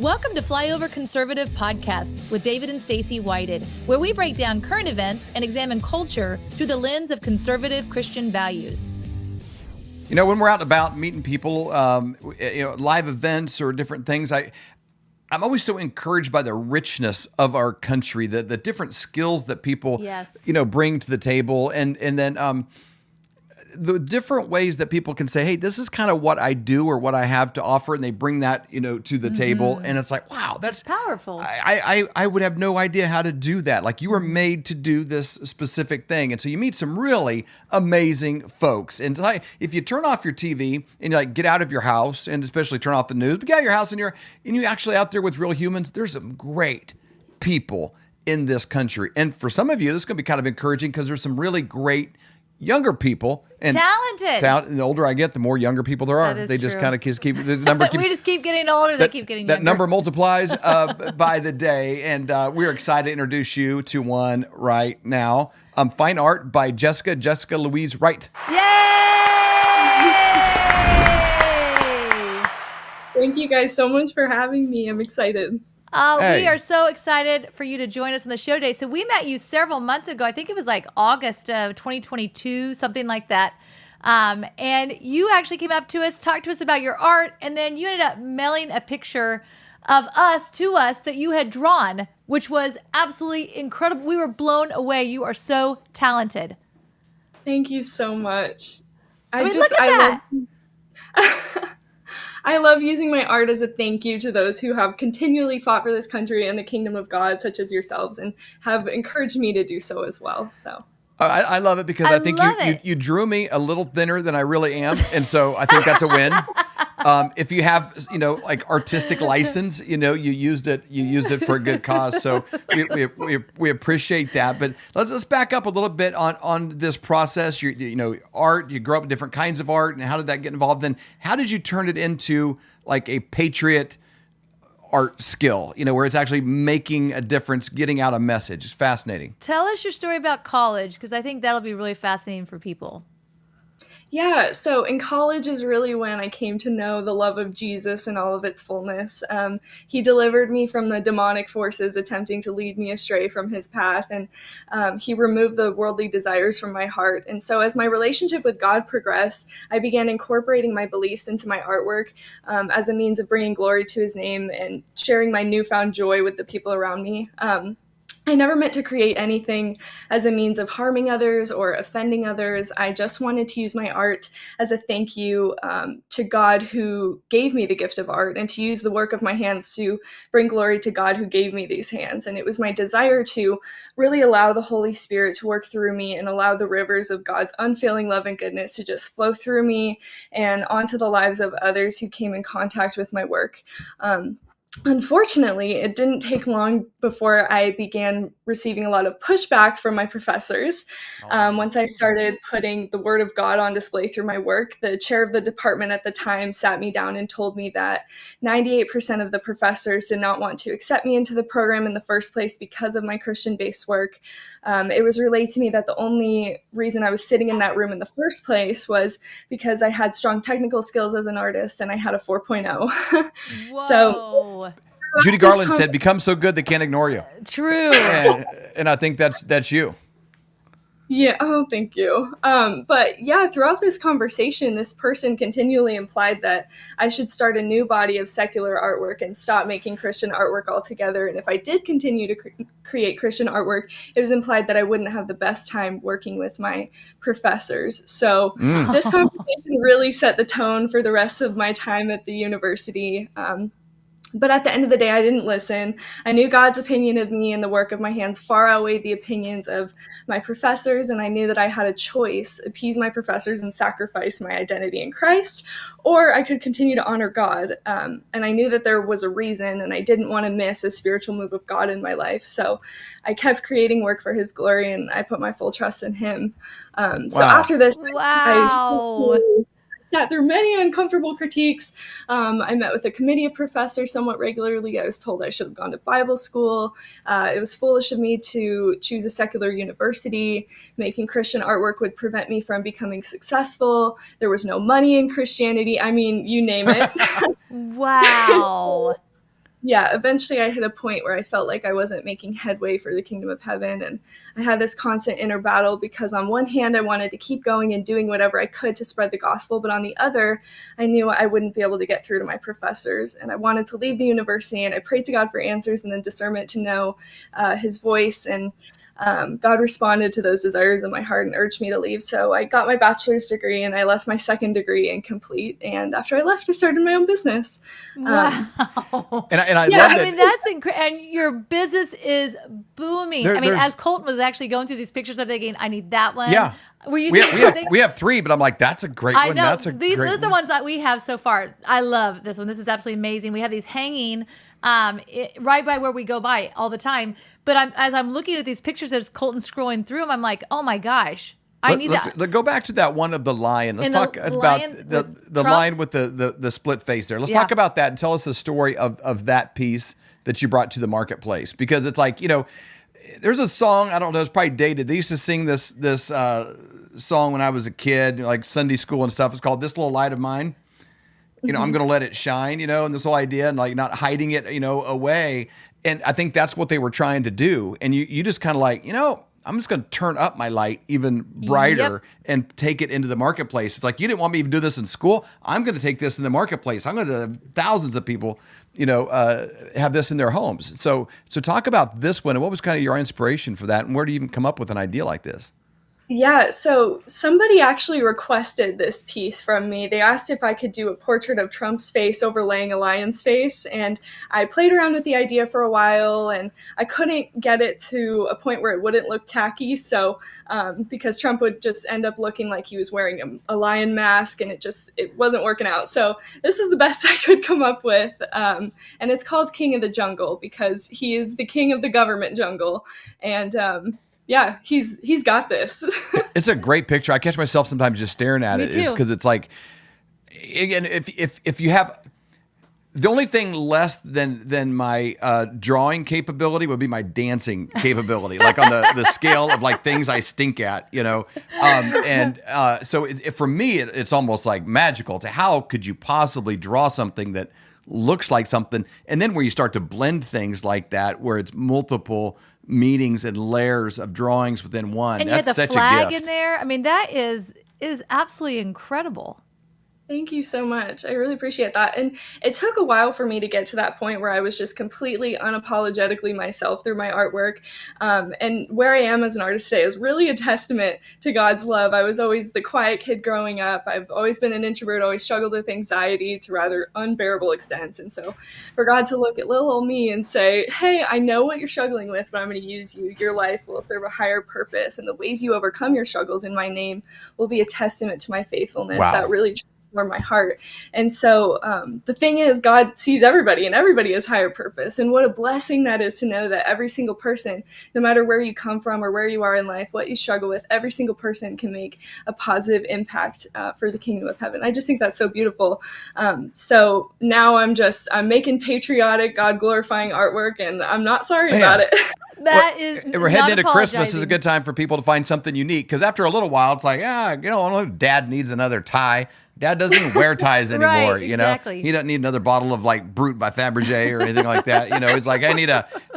Welcome to Flyover Conservative Podcast with David and Stacy Whited, where we break down current events and examine culture through the lens of conservative Christian values. You know, when we're out and about meeting people, live events or different things, I'm always so encouraged by the richness of our country, the different skills that people, bring to the table, and then the different ways that people can say, hey, this is kind of what I do or what I have to offer. And they bring that, to the table. And it's like, wow, that's powerful. I would have no idea how to do that. Like, you were made to do this specific thing. And so you meet some really amazing folks. And if you turn off your TV and you get out of your house, and especially turn off the news, but get out of your house and you're actually out there with real humans, there's some great people in this country. And for some of you, this is going to be kind of encouraging because there's some really great younger people and talented. And the older I get, the more younger people there are. They just kind of keep the number. We just keep getting older. They keep getting younger. That number multiplies by the day. And we're excited to introduce you to one right now. Fine Art by Jessica Louise Wright. Yay! Thank you guys so much for having me. I'm excited. We are so excited for you to join us on the show today. So we met you several months ago. I think it was like August of 2022, something like that. And you actually came up to us, talked to us about your art, and then you ended up mailing a picture of us to us that you had drawn, which was absolutely incredible. We were blown away. You are so talented. Thank you so much. I love using my art as a thank you to those who have continually fought for this country and the kingdom of God, such as yourselves, and have encouraged me to do so as well. So I love it because I think you drew me a little thinner than I really am, and so I think that's a win. If you have artistic license, you used it for a good cause. So we appreciate that. But let's back up a little bit on this process. Art. You grew up with different kinds of art, and how did that get involved? Then how did you turn it into like a patriot art skill? Where it's actually making a difference, getting out a message. It's fascinating. Tell us your story about college, because I think that'll be really fascinating for people. Yeah, so in college is really when I came to know the love of Jesus in all of its fullness. He delivered me from the demonic forces attempting to lead me astray from his path, and he removed the worldly desires from my heart. And so as my relationship with God progressed, I began incorporating my beliefs into my artwork as a means of bringing glory to his name and sharing my newfound joy with the people around me. I never meant to create anything as a means of harming others or offending others. I just wanted to use my art as a thank you to God who gave me the gift of art, and to use the work of my hands to bring glory to God who gave me these hands. And it was my desire to really allow the Holy Spirit to work through me and allow the rivers of God's unfailing love and goodness to just flow through me and onto the lives of others who came in contact with my work. Unfortunately, it didn't take long before I began receiving a lot of pushback from my professors. Once I started putting the Word of God on display through my work, the chair of the department at the time sat me down and told me that 98% of the professors did not want to accept me into the program in the first place because of my Christian-based work. It was relayed to me that the only reason I was sitting in that room in the first place was because I had strong technical skills as an artist and I had a 4.0. Whoa. So Judy Garland said, "Become so good they can't ignore you." True. And I think that's you. Yeah. Oh, thank you. But yeah, throughout this conversation, this person continually implied that I should start a new body of secular artwork and stop making Christian artwork altogether. And if I did continue to create Christian artwork, it was implied that I wouldn't have the best time working with my professors. So this conversation really set the tone for the rest of my time at the university. But at the end of the day, I didn't listen. I knew God's opinion of me and the work of my hands far outweighed the opinions of my professors, and I knew that I had a choice: appease my professors and sacrifice my identity in Christ, or I could continue to honor God. And I knew that there was a reason, and I didn't want to miss a spiritual move of God in my life. So I kept creating work for his glory, and I put my full trust in him. So after this, I sat through many uncomfortable critiques. I met with a committee of professors somewhat regularly. I was told I should have gone to Bible school. It was foolish of me to choose a secular university. Making Christian artwork would prevent me from becoming successful. There was no money in Christianity. I mean, you name it. Wow. yeah, eventually I hit a point where I felt like I wasn't making headway for the kingdom of heaven. And I had this constant inner battle because on one hand, I wanted to keep going and doing whatever I could to spread the gospel. But on the other, I knew I wouldn't be able to get through to my professors. And I wanted to leave the university, and I prayed to God for answers and then discernment to know his voice. And God responded to those desires in my heart and urged me to leave. So I got my bachelor's degree and I left my second degree incomplete. And after I left, I started my own business. Wow. And I yeah, love I that. mean, that's incredible. And your business is booming. I mean, as Colton was actually going through these pictures, I'm thinking, I need that one. Yeah. Were you we have three, but I'm like, that's a great one. know. That's a These great are the ones that we have so far. I love this one. This is absolutely amazing. We have these hanging right by where we go by all the time. But as I'm looking at these pictures, as Colton's scrolling through them, I'm like, oh my gosh, I need that. Let's go back to that one of the lion. Let's talk about the lion with the split face there. Let's talk about that and tell us the story of that piece that you brought to the marketplace. Because it's like, there's a song, I don't know, it's probably dated. They used to sing this song when I was a kid, like Sunday school and stuff. It's called This Little Light of Mine. I'm going to let it shine, and this whole idea and like not hiding it, away. And I think that's what they were trying to do. And you just kind of like, I'm just going to turn up my light even brighter and take it into the marketplace. It's like, you didn't want me to do this in school. I'm going to take this in the marketplace. I'm going to have thousands of people, have this in their homes. So talk about this one and what was kind of your inspiration for that? And where do you even come up with an idea like this? Yeah, so somebody actually requested this piece from me. They asked if I could do a portrait of Trump's face overlaying a lion's face, and I played around with the idea for a while, and I couldn't get it to a point where it wouldn't look tacky, so because Trump would just end up looking like he was wearing a lion mask, and it wasn't working out. So this is the best I could come up with, and it's called King of the Jungle because he is the king of the government jungle, and yeah, he's got this. It's a great picture. I catch myself sometimes just staring at it. It's because it's like, again, if you have the only thing less than my drawing capability would be my dancing capability, like on the scale of like things I stink at, so for me, it's almost like magical. To how could you possibly draw something that looks like something, and then where you start to blend things like that, where it's multiple meanings and layers of drawings within one. And that's you had the such flag a gift in there. I mean, that is absolutely incredible. Thank you so much. I really appreciate that. And it took a while for me to get to that point where I was just completely unapologetically myself through my artwork. And where I am as an artist today is really a testament to God's love. I was always the quiet kid growing up. I've always been an introvert, always struggled with anxiety to rather unbearable extents. And so for God to look at little old me and say, hey, I know what you're struggling with, but I'm going to use you. Your life will serve a higher purpose. And the ways you overcome your struggles in my name will be a testament to my faithfulness. Wow. That really or my heart. And so the thing is, God sees everybody and everybody has higher purpose. And what a blessing that is to know that every single person, no matter where you come from or where you are in life, what you struggle with, every single person can make a positive impact for the kingdom of heaven. I just think that's so beautiful. So now I'm making patriotic, God glorifying artwork, and I'm not sorry about it. We're heading into Christmas. This is a good time for people to find something unique, because after a little while, it's like, Dad needs another tie. Dad doesn't even wear ties anymore. Right, exactly. He doesn't need another bottle of like Brut by Fabergé or anything like that. It's like, I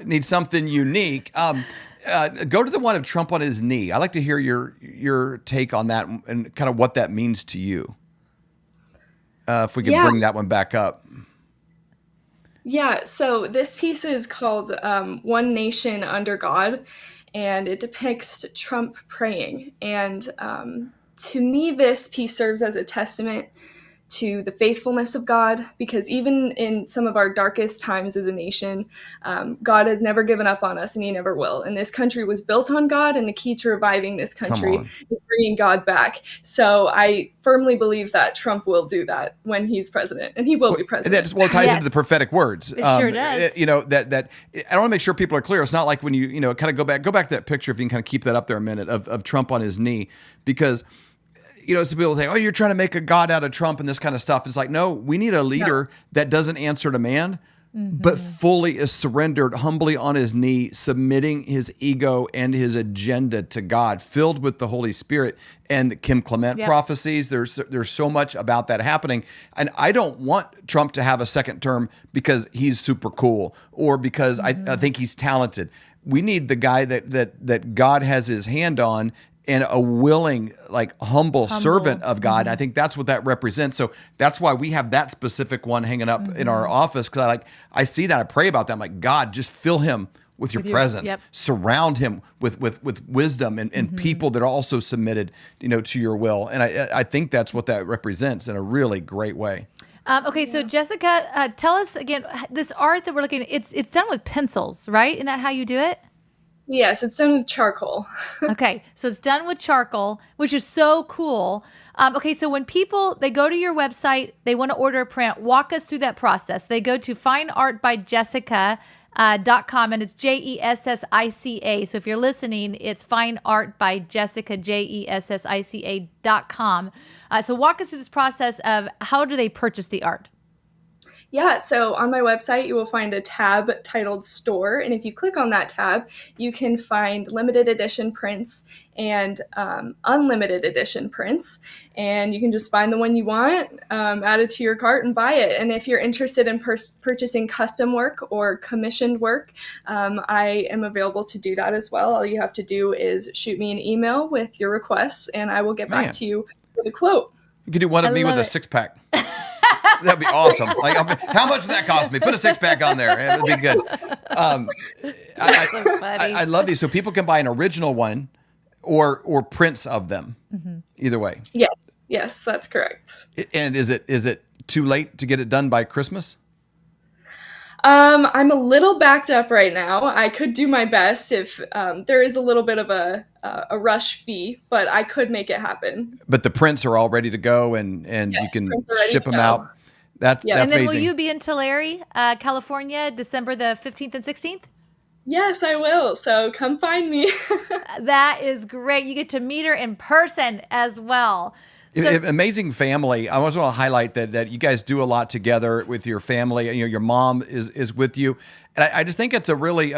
need something unique. Go to the one of Trump on his knee. I'd like to hear your take on that and kind of what that means to you. If we could bring that one back up. Yeah, so this piece is called One Nation Under God, and it depicts Trump praying. And to me, this piece serves as a testament to the faithfulness of God, because even in some of our darkest times as a nation, God has never given up on us, and he never will. And this country was built on God, and the key to reviving this country is bringing God back. So I firmly believe that Trump will do that when he's president, and he will be president. That ties into the prophetic words. It sure does. That I want to make sure people are clear. It's not like when you kind of go back to that picture, if you can kind of keep that up there a minute, of Trump on his knee, because some people say, you're trying to make a God out of Trump and this kind of stuff. It's like, no, we need a leader that doesn't answer to man, but fully is surrendered, humbly on his knee, submitting his ego and his agenda to God, filled with the Holy Spirit and the Kim Clement prophecies. There's so much about that happening. And I don't want Trump to have a second term because he's super cool or because I think he's talented. We need the guy that God has his hand on and a willing, like humble servant of God. I think that's what that represents. So that's why we have that specific one hanging up in our office. Cause I see that, I pray about that. I'm like, God, just fill him with your presence, surround him with wisdom and people that are also submitted, to your will. And I think that's what that represents in a really great way. Okay, so Jessica, tell us again, this art that we're looking at, it's done with pencils, right? Isn't that how you do it? Yes, it's done with charcoal. Okay, so it's done with charcoal, which is so cool. Okay, so when they go to your website, they want to order a print, walk us through that process. They go to fineartbyjessica.com, and it's Jessica. So if you're listening, it's fineartbyjessica, Jessica.com. So walk us through this process of how do they purchase the art? Yeah, so on my website, you will find a tab titled Store. And if you click on that tab, you can find limited edition prints and unlimited edition prints. And you can just find the one you want, add it to your cart and buy it. And if you're interested in purchasing custom work or commissioned work, I am available to do that as well. All you have to do is shoot me an email with your requests, and I will get back to you with a quote. You could do one of me with a 6-pack. That'd be awesome. Like, how much would that cost me? Put a 6-pack on there. That'd be good. I love these. So people can buy an original one or prints of them. Either way. Yes, that's correct. And is it too late to get it done by Christmas? I'm a little backed up right now. I could do my best if there is a little bit of a rush fee, but I could make it happen. But the prints are all ready to go, and you can ship them out. That's and then amazing. Will you be in Tulare, California, December the 15th and 16th? Yes, I will. So come find me. That is great. You get to meet her in person as well. So, amazing family. I also want to highlight that you guys do a lot together with your family. Your mom is with you. And I just think it's a really,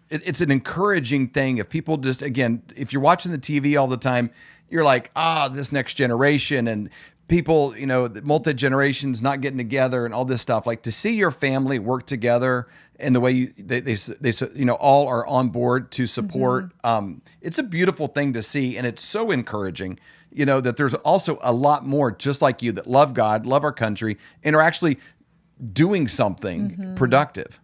it's an encouraging thing. If people just, again, if you're watching the TV all the time, you're like, this next generation and people, the multi-generations not getting together and all this stuff. Like to see your family work together and the way they all are on board to support. It's a beautiful thing to see. And it's so encouraging, that there's also a lot more just like you that love God, love our country, and are actually doing something productive.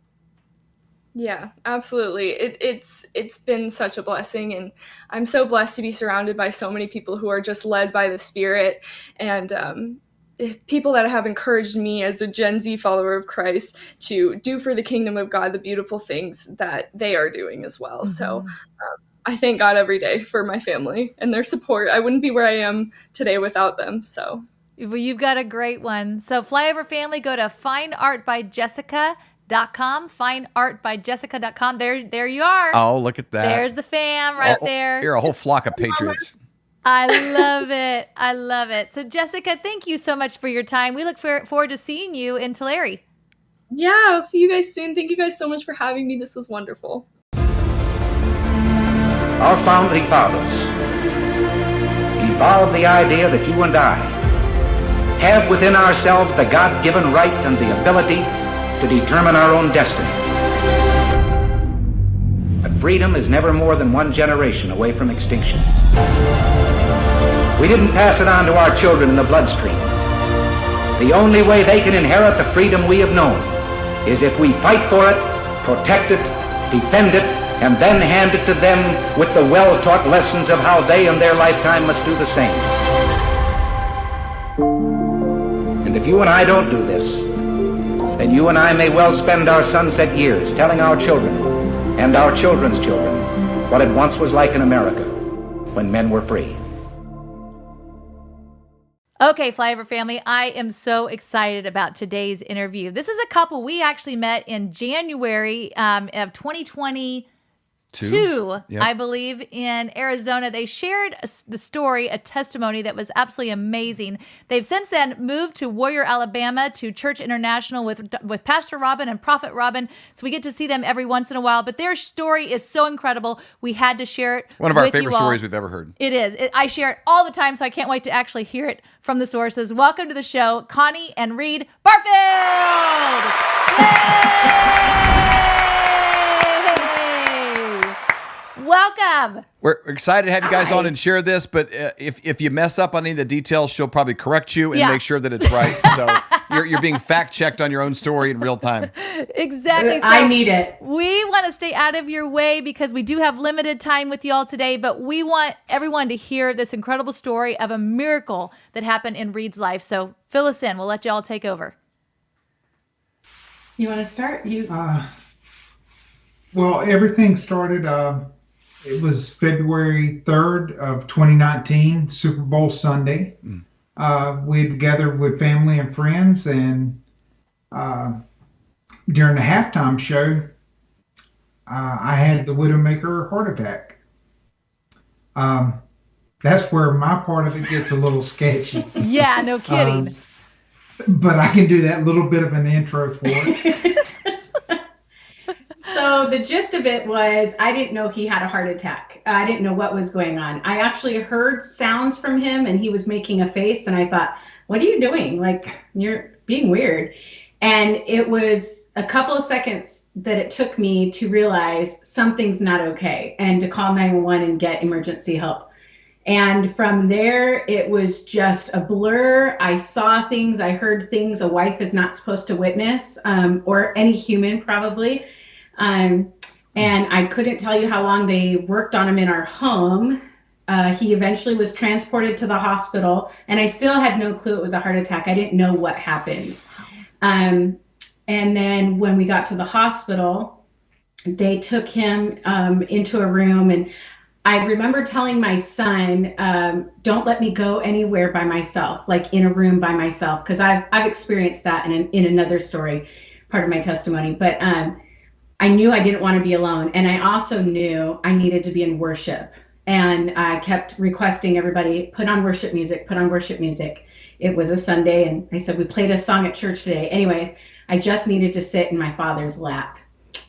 Yeah, absolutely. It's been such a blessing, and I'm so blessed to be surrounded by so many people who are just led by the Spirit, and people that have encouraged me as a Gen Z follower of Christ to do for the kingdom of God the beautiful things that they are doing as well. So I thank God every day for my family and their support. I wouldn't be where I am today without them. So well, you've got a great one. So Flyover family, go to fineartbyjessica.com, fineartbyjessica.com. There you are. Oh, look at that. There's the fam right there. You're a whole flock of patriots. I love it. I love it. So Jessica, thank you so much for your time. We look forward to seeing you in Tulare. Yeah, I'll see you guys soon. Thank you guys so much for having me. This was wonderful. Our founding fathers evolved the idea that you and I have within ourselves the God-given right and the ability to determine our own destiny. But freedom is never more than one generation away from extinction. We didn't pass it on to our children in the bloodstream. The only way they can inherit the freedom we have known is if we fight for it, protect it, defend it, and then hand it to them with the well-taught lessons of how they in their lifetime must do the same. And if you and I don't do this, then you and I may well spend our sunset years telling our children and our children's children what it once was like in America when men were free. Okay, Flyover family, I am so excited about today's interview. This is a couple we actually met in January of 2022. 2, Yep. I believe, in Arizona. They shared the story, a testimony that was absolutely amazing. They've since then moved to Warrior, Alabama, to Church International with Pastor Robin and Prophet Robin. So we get to see them every once in a while. But their story is so incredible. We had to share it. One of our with favorite you all. stories we've ever heard. It is. I share it all the time, so I can't wait to actually hear it from the sources. Welcome to the show, Connie and Reed Barfield. Yay! Welcome. We're excited to have you guys on and share this, but if you mess up on any of the details, she'll probably correct you and make sure that it's right. So you're being fact-checked on your own story in real time. Exactly. So I need it. We want to stay out of your way because we do have limited time with y'all today, but we want everyone to hear this incredible story of a miracle that happened in Reed's life. So fill us in. We'll let y'all take over. You want to start? Well, everything started... It was February 3rd of 2019, Super Bowl Sunday. We gathered with family and friends, and during the halftime show, I had the Widowmaker heart attack. That's where my part of it gets a little sketchy. Yeah, no kidding. But I can do that little bit of an intro for it. So the gist of it was I didn't know he had a heart attack. I didn't know what was going on. I actually heard sounds from him and he was making a face and I thought, what are you doing? Like, you're being weird. And it was a couple of seconds that it took me to realize something's not okay and to call 911 and get emergency help. And from there, it was just a blur. I saw things, I heard things a wife is not supposed to witness, or any human probably. And I couldn't tell you how long they worked on him in our home. He eventually was transported to the hospital, and I still had no clue it was a heart attack. I didn't know what happened. And then when we got to the hospital, they took him into a room, and I remember telling my son, don't let me go anywhere by myself, like in a room by myself, because I've experienced that in another story, part of my testimony. But I knew I didn't want to be alone. And I also knew I needed to be in worship. And I kept requesting everybody, put on worship music, put on worship music. It was a Sunday, and I said, we played a song at church today. Anyways, I just needed to sit in my father's lap.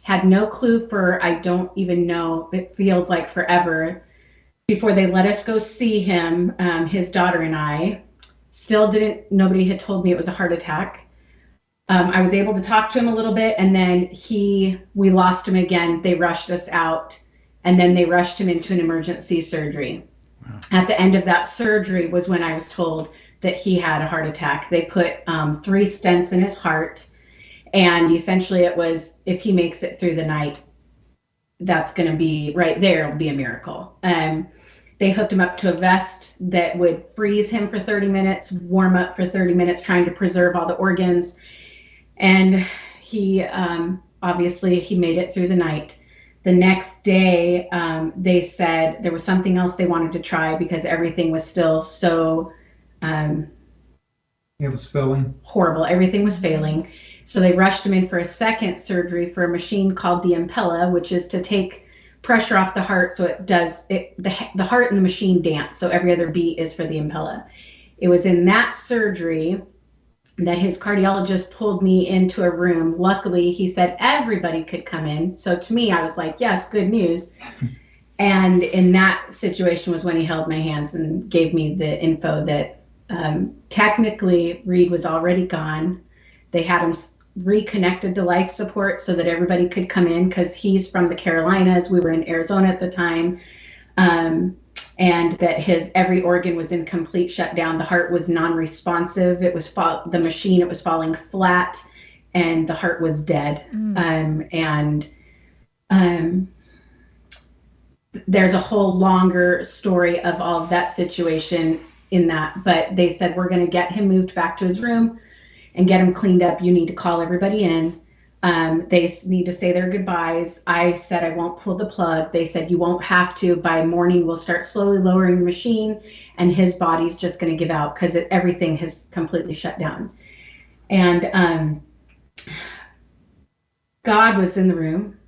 Had no clue for, I don't even know, it feels like forever, before they let us go see him, his daughter and I. Still nobody had told me it was a heart attack. I was able to talk to him a little bit, and then we lost him again. They rushed us out, and then they rushed him into an emergency surgery. Wow. At the end of that surgery was when I was told that he had a heart attack. They put 3 stents in his heart, and essentially it was, if he makes it through the night, that's going to be right there. It'll be a miracle. They hooked him up to a vest that would freeze him for 30 minutes, warm up for 30 minutes, trying to preserve all the organs. And he, obviously, he made it through the night. The next day, they said there was something else they wanted to try because everything was still so it was failing. Horrible. Everything was failing. So they rushed him in for a second surgery for a machine called the Impella, which is to take pressure off the heart so the heart and the machine dance. So every other beat is for the Impella. It was in that surgery that his cardiologist pulled me into a room. Luckily, he said everybody could come in. So to me, I was like, yes, good news. And in that situation was when he held my hands and gave me the info that technically Reed was already gone. They had him reconnected to life support so that everybody could come in because he's from the Carolinas. We were in Arizona at the time. And that his every organ was in complete shutdown. The heart was non-responsive. It was the machine. It was falling flat, and the heart was dead. There's a whole longer story of all of that situation in that. But they said we're going to get him moved back to his room and get him cleaned up. You need to call everybody in. They need to say their goodbyes. I said I won't pull the plug. They said you won't have to. By morning, we'll start slowly lowering the machine, and his body's just going to give out because everything has completely shut down. And God was in the room,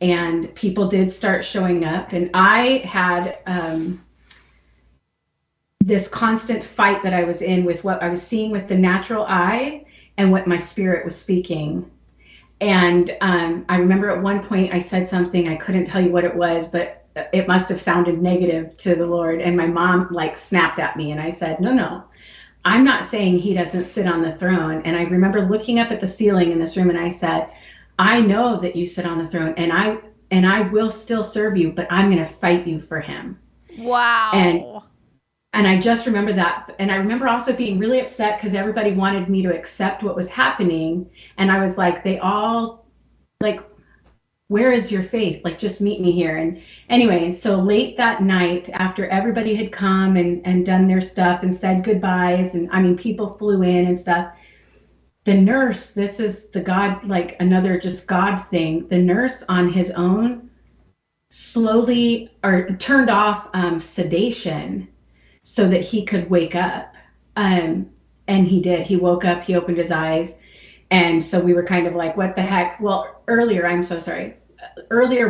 and people did start showing up. And I had this constant fight that I was in with what I was seeing with the natural eye and what my spirit was speaking. And I remember at one point I said something, I couldn't tell you what it was, but it must have sounded negative to the Lord. And my mom like snapped at me, and I said, no, I'm not saying he doesn't sit on the throne. And I remember looking up at the ceiling in this room, and I said, I know that you sit on the throne, and I will still serve you, but I'm going to fight you for him. Wow. And I just remember that. And I remember also being really upset because everybody wanted me to accept what was happening. And I was like, they all like, where is your faith? Like, just meet me here. And anyway, so late that night, after everybody had come and done their stuff and said goodbyes, and I mean, people flew in and stuff, the nurse, this is the God, like another just God thing, the nurse on his own slowly or turned off sedation so that he could wake up. And he did. He woke up, he opened his eyes. And so we were kind of like, what the heck? Well, earlier,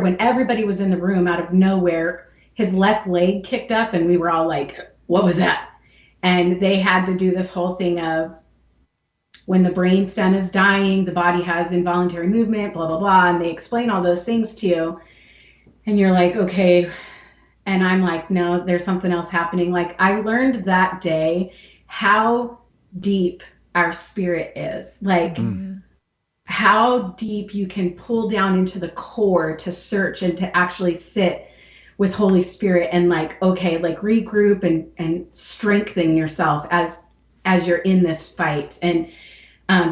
when everybody was in the room, out of nowhere, his left leg kicked up, and we were all like, what was that? And they had to do this whole thing of, when the brainstem is dying, the body has involuntary movement, blah, blah, blah. And they explain all those things to you. And you're like, okay. And I'm like, no, there's something else happening. Like, I learned that day how deep our spirit is. Like, how deep you can pull down into the core to search and to actually sit with Holy Spirit and like, okay, like regroup and strengthen yourself as you're in this fight. And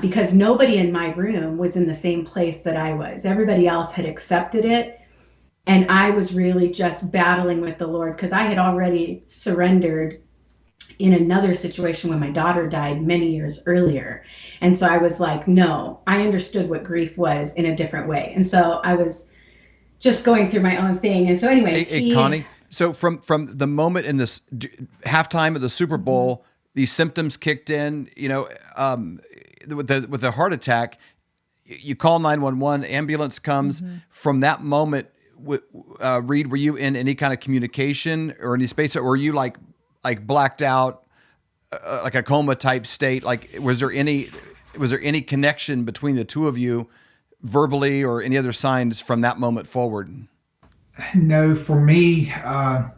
because nobody in my room was in the same place that I was. Everybody else had accepted it. And I was really just battling with the Lord because I had already surrendered in another situation when my daughter died many years earlier. And so I was like, no, I understood what grief was in a different way. And so I was just going through my own thing. And so anyways, hey, Connie, so from the moment in this halftime of the Super Bowl, these symptoms kicked in, you know, with the heart attack, you call 911, ambulance comes. From that moment, Reed, were you in any kind of communication or any space, or were you like blacked out, like a coma type state? Like, was there any connection between the two of you verbally or any other signs from that moment forward? No, for me, and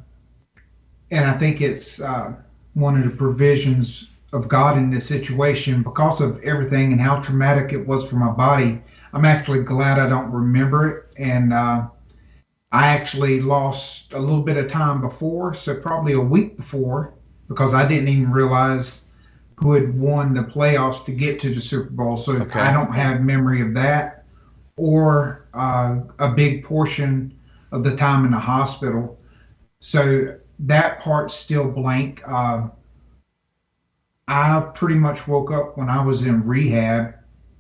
I think it's one of the provisions of God in this situation, because of everything and how traumatic it was for my body. I'm actually glad I don't remember it. And I actually lost a little bit of time before, so probably a week before, because I didn't even realize who had won the playoffs to get to the Super Bowl. So okay. I don't have memory of that, or a big portion of the time in the hospital. So that part's still blank. I pretty much woke up when I was in rehab,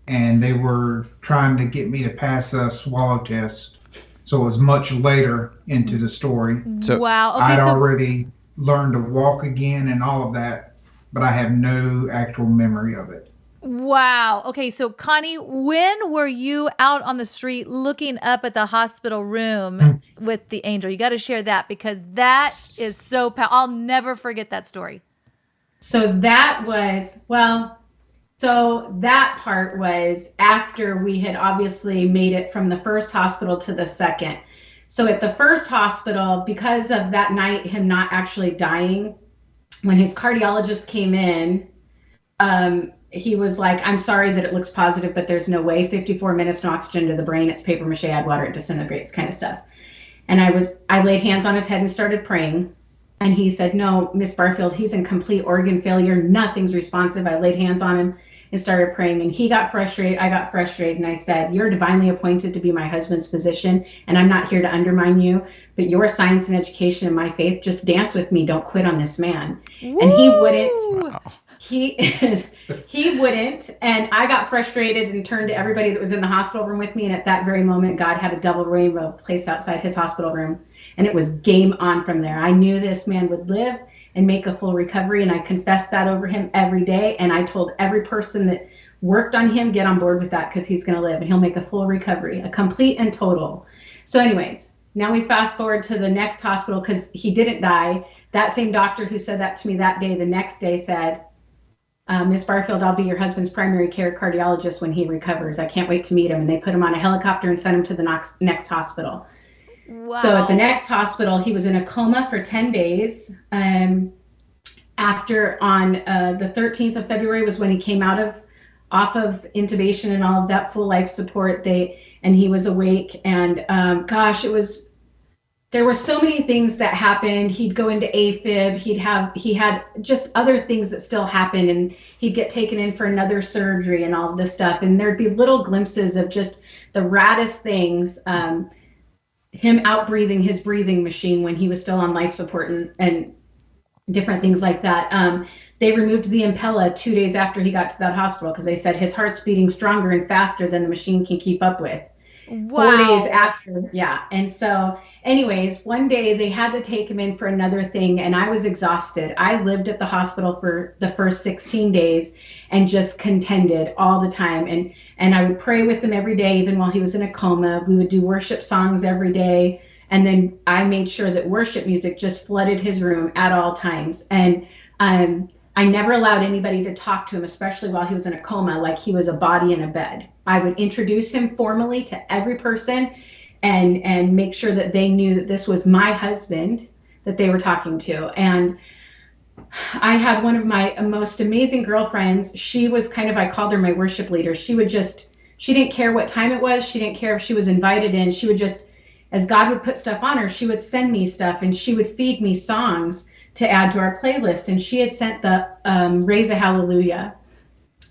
and they were trying to get me to pass a swallow test. So it was much later into the story. So wow. Okay, I'd already learned to walk again and all of that, but I have no actual memory of it. Wow. Okay, so Connie, when were you out on the street looking up at the hospital room with the angel? You got to share that, because that is so powerful. I'll never forget that story. So that was, so that part was after we had obviously made it from the first hospital to the second. So at the first hospital, because of that night, him not actually dying, when his cardiologist came in, he was like, I'm sorry that it looks positive, but there's no way. 54 minutes, no oxygen to the brain. It's paper mache, add water, it disintegrates kind of stuff. And I laid hands on his head and started praying. And he said, no, Miss Barfield, he's in complete organ failure. Nothing's responsive. I laid hands on him and started praying. And he got frustrated. I got frustrated. And I said, you're divinely appointed to be my husband's physician. And I'm not here to undermine you. But your science and education and my faith, just dance with me. Don't quit on this man. Woo! And he wouldn't. Wow. He wouldn't. And I got frustrated and turned to everybody that was in the hospital room with me. And at that very moment, God had a double rainbow placed outside his hospital room. And it was game on from there. I knew this man would live and make a full recovery. And I confessed that over him every day. And I told every person that worked on him, get on board with that, because he's going to live and he'll make a full recovery, a complete and total. So anyways, now we fast forward to the next hospital, because he didn't die. That same doctor who said that to me that day, the next day said, Miss Barfield, I'll be your husband's primary care cardiologist when he recovers. I can't wait to meet him. And they put him on a helicopter and sent him to the next hospital. Wow. So at the next hospital, he was in a coma for 10 days. After on the 13th of February was when he came off of intubation and all of that full life support. And he was awake. And there were so many things that happened. He'd go into AFib. He had just other things that still happened, and he'd get taken in for another surgery and all of this stuff. And there'd be little glimpses of just the raddest things. Him out-breathing his breathing machine when he was still on life support and different things like that. They removed the Impella 2 days after he got to that hospital, because they said his heart's beating stronger and faster than the machine can keep up with. Wow. 4 days after, yeah. And so anyways, one day they had to take him in for another thing, and I was exhausted. I lived at the hospital for the first 16 days and just contended all the time. And I would pray with him every day, even while he was in a coma. We would do worship songs every day. And then I made sure that worship music just flooded his room at all times. And I never allowed anybody to talk to him, especially while he was in a coma, like he was a body in a bed. I would introduce him formally to every person and make sure that they knew that this was my husband that they were talking to. And I had one of my most amazing girlfriends. She was I called her my worship leader. She didn't care what time it was. She didn't care if she was invited in. She would just, as God would put stuff on her, she would send me stuff, and she would feed me songs to add to our playlist. And she had sent the Raise a Hallelujah.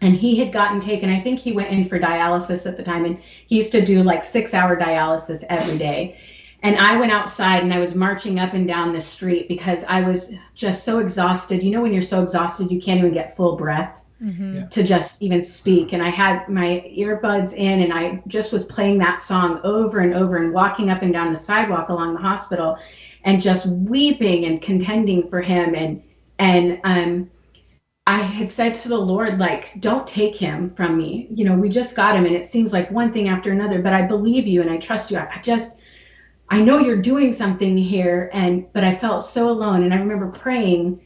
And he had gotten taken, I think he went in for dialysis at the time, and he used to do like 6-hour dialysis every day. And I went outside and I was marching up and down the street because I was just so exhausted. You know, when you're so exhausted, you can't even get full breath to just even speak. And I had my earbuds in, and I just was playing that song over and over and walking up and down the sidewalk along the hospital and just weeping and contending for him. And I had said to the Lord, like, don't take him from me. You know, we just got him, and it seems like one thing after another, but I believe you and I trust you. I know you're doing something here. But I felt so alone. And I remember praying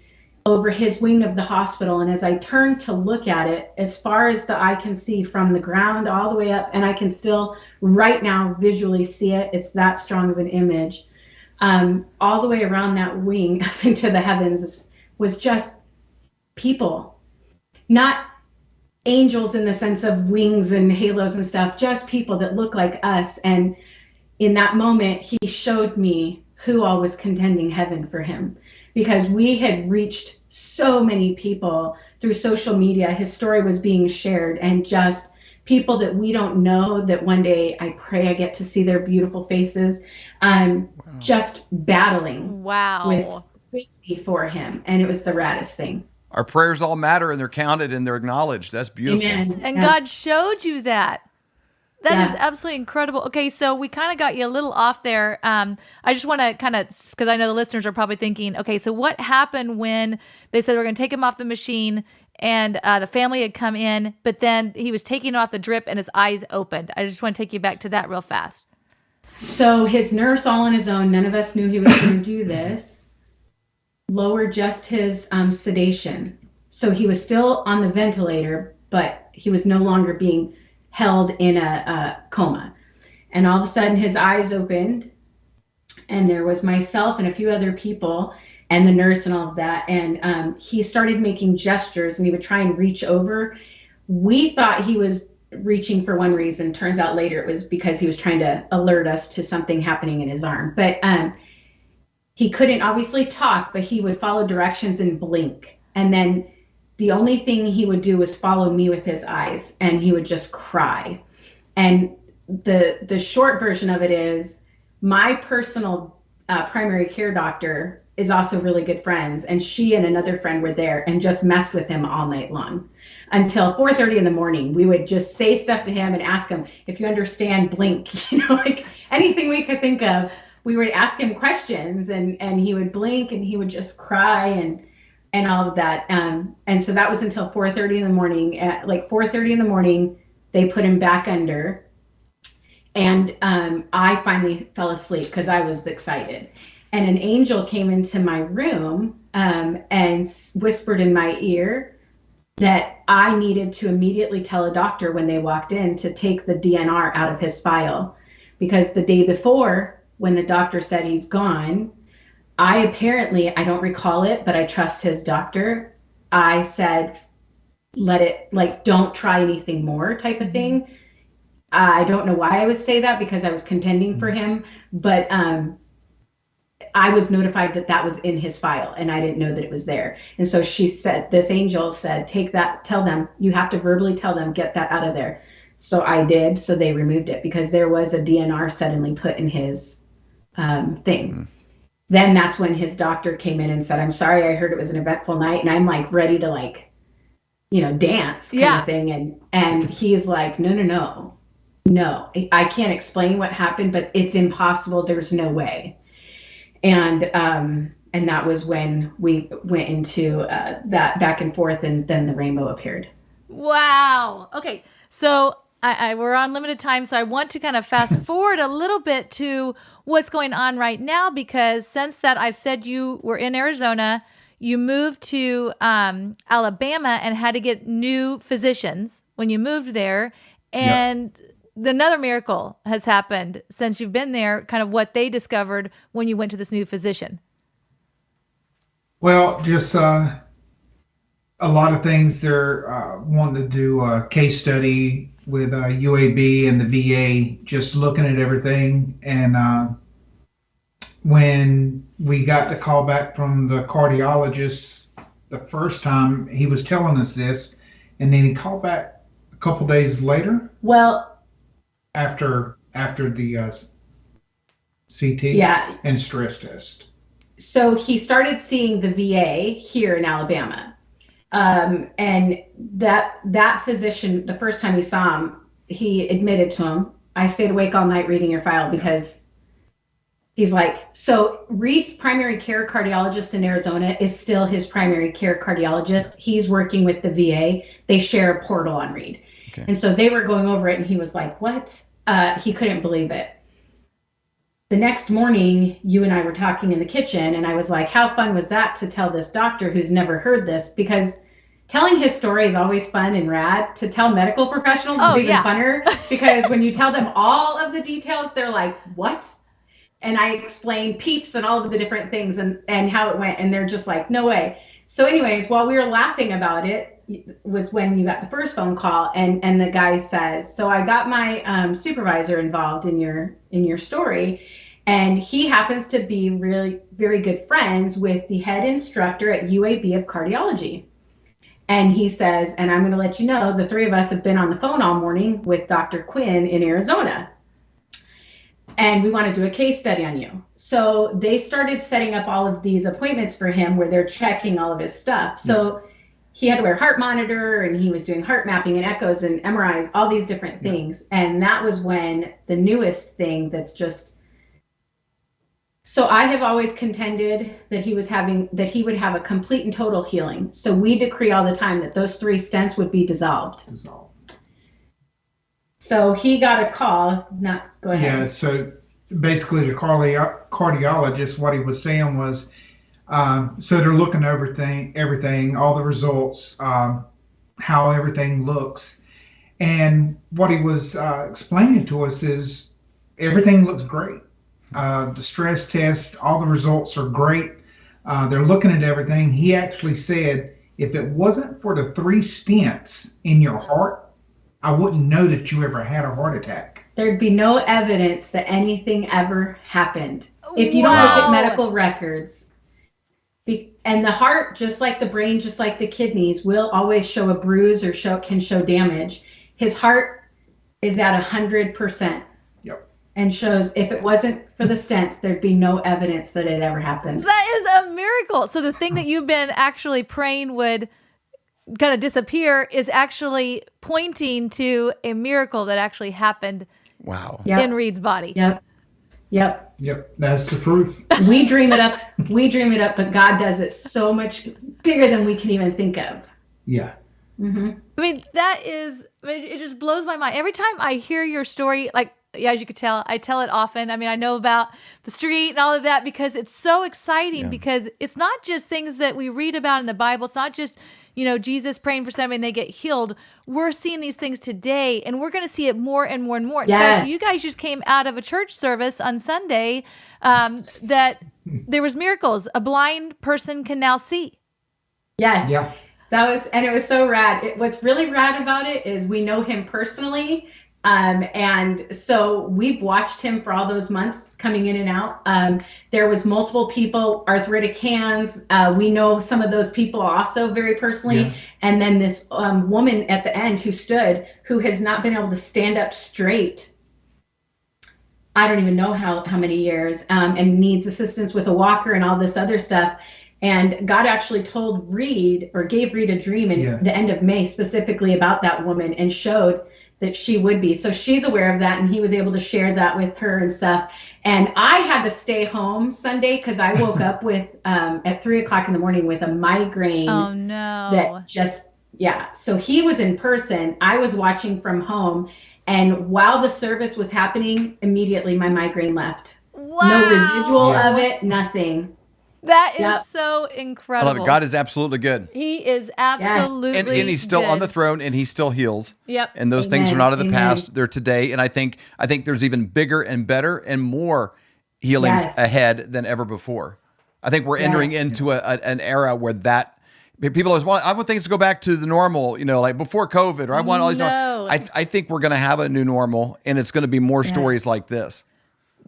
over his wing of the hospital. And as I turned to look at it, as far as the eye can see from the ground all the way up, and I can still right now visually see it. It's that strong of an image. All the way around that wing up into the heavens was just people, not angels in the sense of wings and halos and stuff, just people that look like us. And in that moment, he showed me who all was contending heaven for him, because we had reached so many people through social media. His story was being shared, and just people that we don't know, that one day I pray I get to see their beautiful faces, just battling with me for him. And it was the raddest thing. Our prayers all matter, and they're counted and they're acknowledged. That's beautiful. Amen. And God showed you that. That is absolutely incredible. Okay, so we kind of got you a little off there. I just want to kind of, because I know the listeners are probably thinking, okay, so what happened when they said we're going to take him off the machine, and the family had come in, but then he was taking off the drip and his eyes opened? I just want to take you back to that real fast. So his nurse, all on his own, none of us knew he was going to do this, lowered just his sedation. So he was still on the ventilator, but he was no longer being held in a coma. And all of a sudden his eyes opened, and there was myself and a few other people and the nurse and all of that. And he started making gestures, and he would try and reach over. We thought he was reaching for one reason. Turns out later it was because he was trying to alert us to something happening in his arm. But he couldn't obviously talk, but he would follow directions and blink. And then the only thing he would do was follow me with his eyes, and he would just cry. And the short version of it is, my personal primary care doctor is also really good friends, and she and another friend were there and just messed with him all night long until 4:30 in the morning. We would just say stuff to him and ask him, if you understand, blink, you know, like anything we could think of. We would ask him questions, and he would blink, and he would just cry. and all of that. And so that was until 4:30 in the morning. At like 4:30 in the morning, they put him back under. And I finally fell asleep because I was excited. And an angel came into my room and whispered in my ear that I needed to immediately tell a doctor when they walked in to take the DNR out of his file. Because the day before, when the doctor said he's gone, I don't recall it, but I trust his doctor. I said, let it, like, don't try anything more type of thing. I don't know why I would say that because I was contending for him, but I was notified that that was in his file and I didn't know that it was there. And so she said, this angel said, take that, tell them, you have to verbally tell them, get that out of there. So I did. So they removed it because there was a DNR suddenly put in his thing. Then that's when his doctor came in and said, I'm sorry, I heard it was an eventful night. And I'm like ready to like, dance kind of thing. And he's like, no, I can't explain what happened, but it's impossible. There's no way. And that was when we went into that back and forth, and then the rainbow appeared. Wow. Okay. So we're on limited time, so I want to kind of fast forward a little bit to what's going on right now, because since that I've said you were in Arizona, you moved to Alabama and had to get new physicians when you moved there. And another miracle has happened since you've been there, kind of what they discovered when you went to this new physician. Well, just a lot of things. They're wanting to do a case study with UAB and the VA, just looking at everything. And when we got the call back from the cardiologist the first time, he was telling us this, and then he called back a couple days later. Well, after the CT and stress test. So he started seeing the VA here in Alabama. And that physician, the first time he saw him, he admitted to him, I stayed awake all night reading your file because he's like, so Reed's primary care cardiologist in Arizona is still his primary care cardiologist. He's working with the VA. They share a portal on Reed. Okay. And so they were going over it and he was like, what? He couldn't believe it. The next morning, you and I were talking in the kitchen, and I was like, how fun was that to tell this doctor who's never heard this? Because telling his story is always fun and rad. To tell medical professionals is even funner, because when you tell them all of the details, they're like, what? And I explained PEEPs and all of the different things and how it went, and they're just like, no way. So anyways, while we were laughing about it, was when you got the first phone call, and the guy says, so I got my supervisor involved in your story, and he happens to be really very good friends with the head instructor at UAB of cardiology. And he says, and I'm going to let you know, the three of us have been on the phone all morning with Dr. Quinn in Arizona, and we want to do a case study on you. So they started setting up all of these appointments for him where they're checking all of his stuff. So he had to wear a heart monitor, and he was doing heart mapping and echoes and MRIs, all these different things. And that was when the newest thing that's just, so I have always contended that he would have a complete and total healing. So we decree all the time that those 3 stents would be dissolved. So he got a call, go ahead. Yeah, so basically the cardiologist, what he was saying was, so they're looking over everything, all the results, how everything looks. And what he was explaining to us is everything looks great. The stress test, all the results are great. They're looking at everything. He actually said, if it wasn't for the 3 stents in your heart, I wouldn't know that you ever had a heart attack. There'd be no evidence that anything ever happened. If you don't look at medical records. And the heart, just like the brain, just like the kidneys, will always show a bruise or can show damage. His heart is at 100%. Yep. And shows if it wasn't for the stents, there'd be no evidence that it ever happened. That is a miracle. So the thing that you've been actually praying would kind of disappear is actually pointing to a miracle that actually happened in Reed's body. Yep. Yep. Yep. That's the truth. We dream it up. But God does it so much bigger than we can even think of. Yeah. Mm-hmm. I mean, it just blows my mind. Every time I hear your story, like, yeah, as you could tell, I tell it often. I mean, I know about the street and all of that because it's so exciting because it's not just things that we read about in the Bible. It's not just, Jesus praying for somebody and they get healed. We're seeing these things today and we're going to see it more and more and more. In fact, you guys just came out of a church service on Sunday that there was miracles. A blind person can now see. Yes. Yeah. It was so rad. What's really rad about it is we know him personally. And so we've watched him for all those months coming in and out. There was multiple people, arthritic hands. We know some of those people also very personally. Yeah. And then this woman at the end who has not been able to stand up straight. I don't even know how many years, and needs assistance with a walker and all this other stuff. And God actually gave Reed a dream in the end of May specifically about that woman and showed that she would be. So she's aware of that, and he was able to share that with her and stuff. And I had to stay home Sunday because I woke up with at 3:00 in the morning with a migraine. Oh no! That So he was in person. I was watching from home, and while the service was happening, immediately my migraine left. Wow! No residual of it. Nothing. That is so incredible. I love it. God is absolutely good. He is absolutely and he's still good. on the throne, and he still heals. Yep. And those things are not of the past; they're today. And I think there's even bigger and better and more healings ahead than ever before. I think we're entering into an era where that people always want. I want things to go back to the normal, like before COVID, or I want all these. No. I think we're going to have a new normal, and it's going to be more stories like this.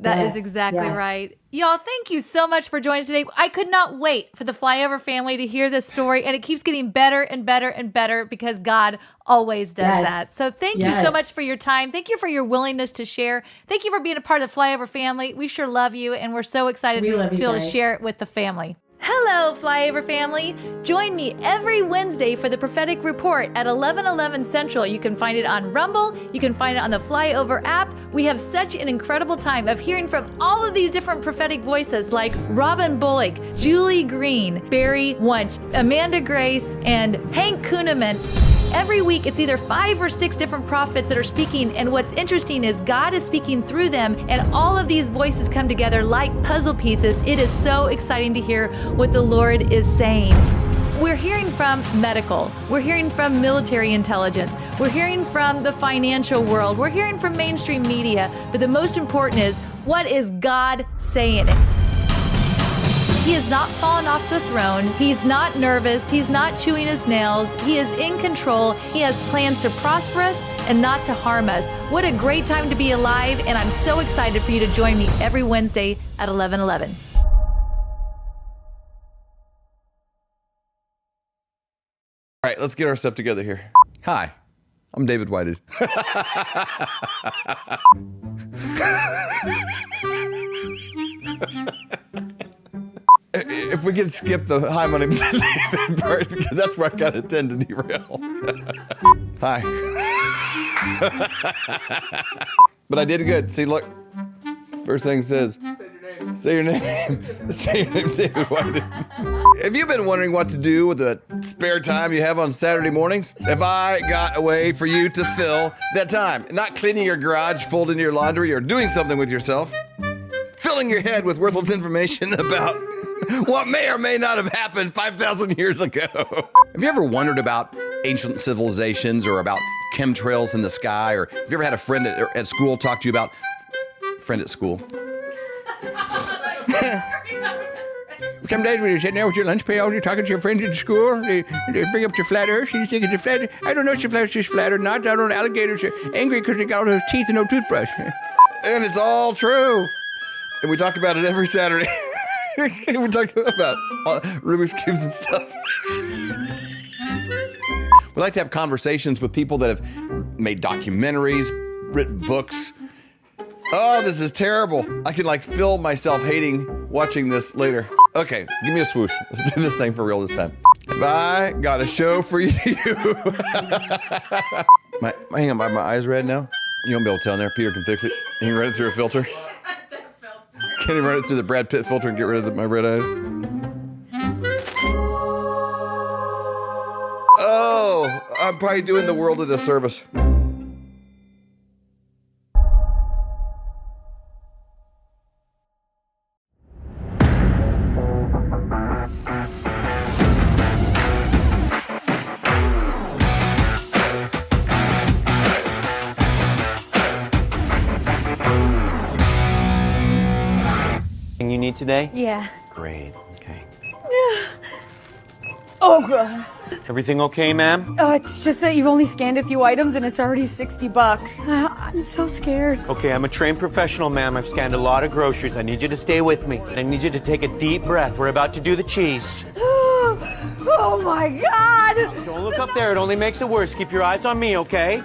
That is exactly right. Y'all, thank you so much for joining us today. I could not wait for the Flyover family to hear this story, and it keeps getting better and better and better because God always does that. So thank you so much for your time. Thank you for your willingness to share. Thank you for being a part of the Flyover family. We sure love you, and we're so excited to be able to share it with the family. Hello, Flyover family. Join me every Wednesday for the Prophetic Report at 11:11 Central. You can find it on Rumble. You can find it on the Flyover app. We have such an incredible time of hearing from all of these different prophetic voices like Robin Bullock, Julie Green, Barry Wunsch, Amanda Grace, and Hank Kuhneman. Every week, it's either 5 or 6 different prophets that are speaking, and what's interesting is God is speaking through them, and all of these voices come together like puzzle pieces. It is so exciting to hear what the Lord is saying. We're hearing from medical. We're hearing from military intelligence. We're hearing from the financial world. We're hearing from mainstream media. But the most important is, what is God saying? He has not fallen off the throne. He's not nervous. He's not chewing his nails. He is in control. He has plans to prosper us and not to harm us. What a great time to be alive, and I'm so excited for you to join me every Wednesday at 11:11. All right, let's get our stuff together here. Hi, I'm David Whited. If we could skip the hi, my name's David part, because that's where I kind of tend to derail. Hi. But I did good. See, look. First thing it says, say your name. Say your name, David Whited. Have you been wondering what to do with the spare time you have on Saturday mornings? Have I got a way for you to fill that time? Not cleaning your garage, folding your laundry, or doing something with yourself. Filling your head with worthless information about what may or may not have happened 5,000 years ago. Have you ever wondered about ancient civilizations or about chemtrails in the sky? Or have you ever had a friend at school talk to you about... Friend at school. Some days when you're sitting there with your lunch pail, you're talking to your friends at school, they bring up your flat earth, and you think it's a flat earth. I don't know if your flat earth is flat or not. I don't know, alligators are angry because they got all those teeth and no toothbrush. And it's all true. And we talk about it every Saturday. We talk about Rubik's Cubes and stuff. We like to have conversations with people that have made documentaries, written books. Oh, this is terrible. I can feel myself hating watching this later. Okay, give me a swoosh. Let's do this thing for real this time. Have I got a show for you? Hang on, my eyes red now? You won't be able to tell in there. Peter can fix it. You can run it through a filter. can't even run it through the Brad Pitt filter and get rid of my red eye. Oh, I'm probably doing the world a disservice. You need today? Yeah. Great. Okay. Oh, God. Everything okay, ma'am? It's just that you've only scanned a few items and it's already $60. I'm so scared. Okay, I'm a trained professional, ma'am. I've scanned a lot of groceries. I need you to stay with me. I need you to take a deep breath. We're about to do the cheese. Oh, my God. Don't look up there. It only makes it worse. Keep your eyes on me, okay?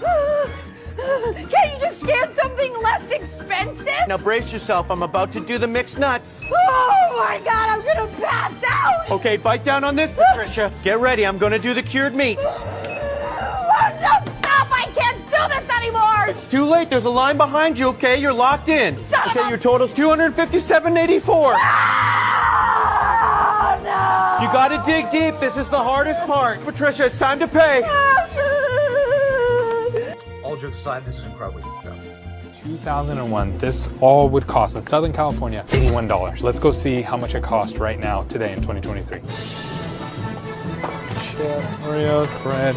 Can't you just scan something less expensive? Now brace yourself. I'm about to do the mixed nuts. Oh, my God. I'm going to pass out. Okay, bite down on this, Patricia. Get ready. I'm going to do the cured meats. Oh, no, stop. I can't do this anymore. It's too late. There's a line behind you, okay? You're locked in. Son of Okay, a- your total's $257.84. Oh, no. You got to dig deep. This is the hardest part. Patricia, it's time to pay. All jokes aside, this is incredibly good. 2001, this all would cost in Southern California $81. Let's go see how much it costs right now, today in 2023. Chip, Oreos, bread,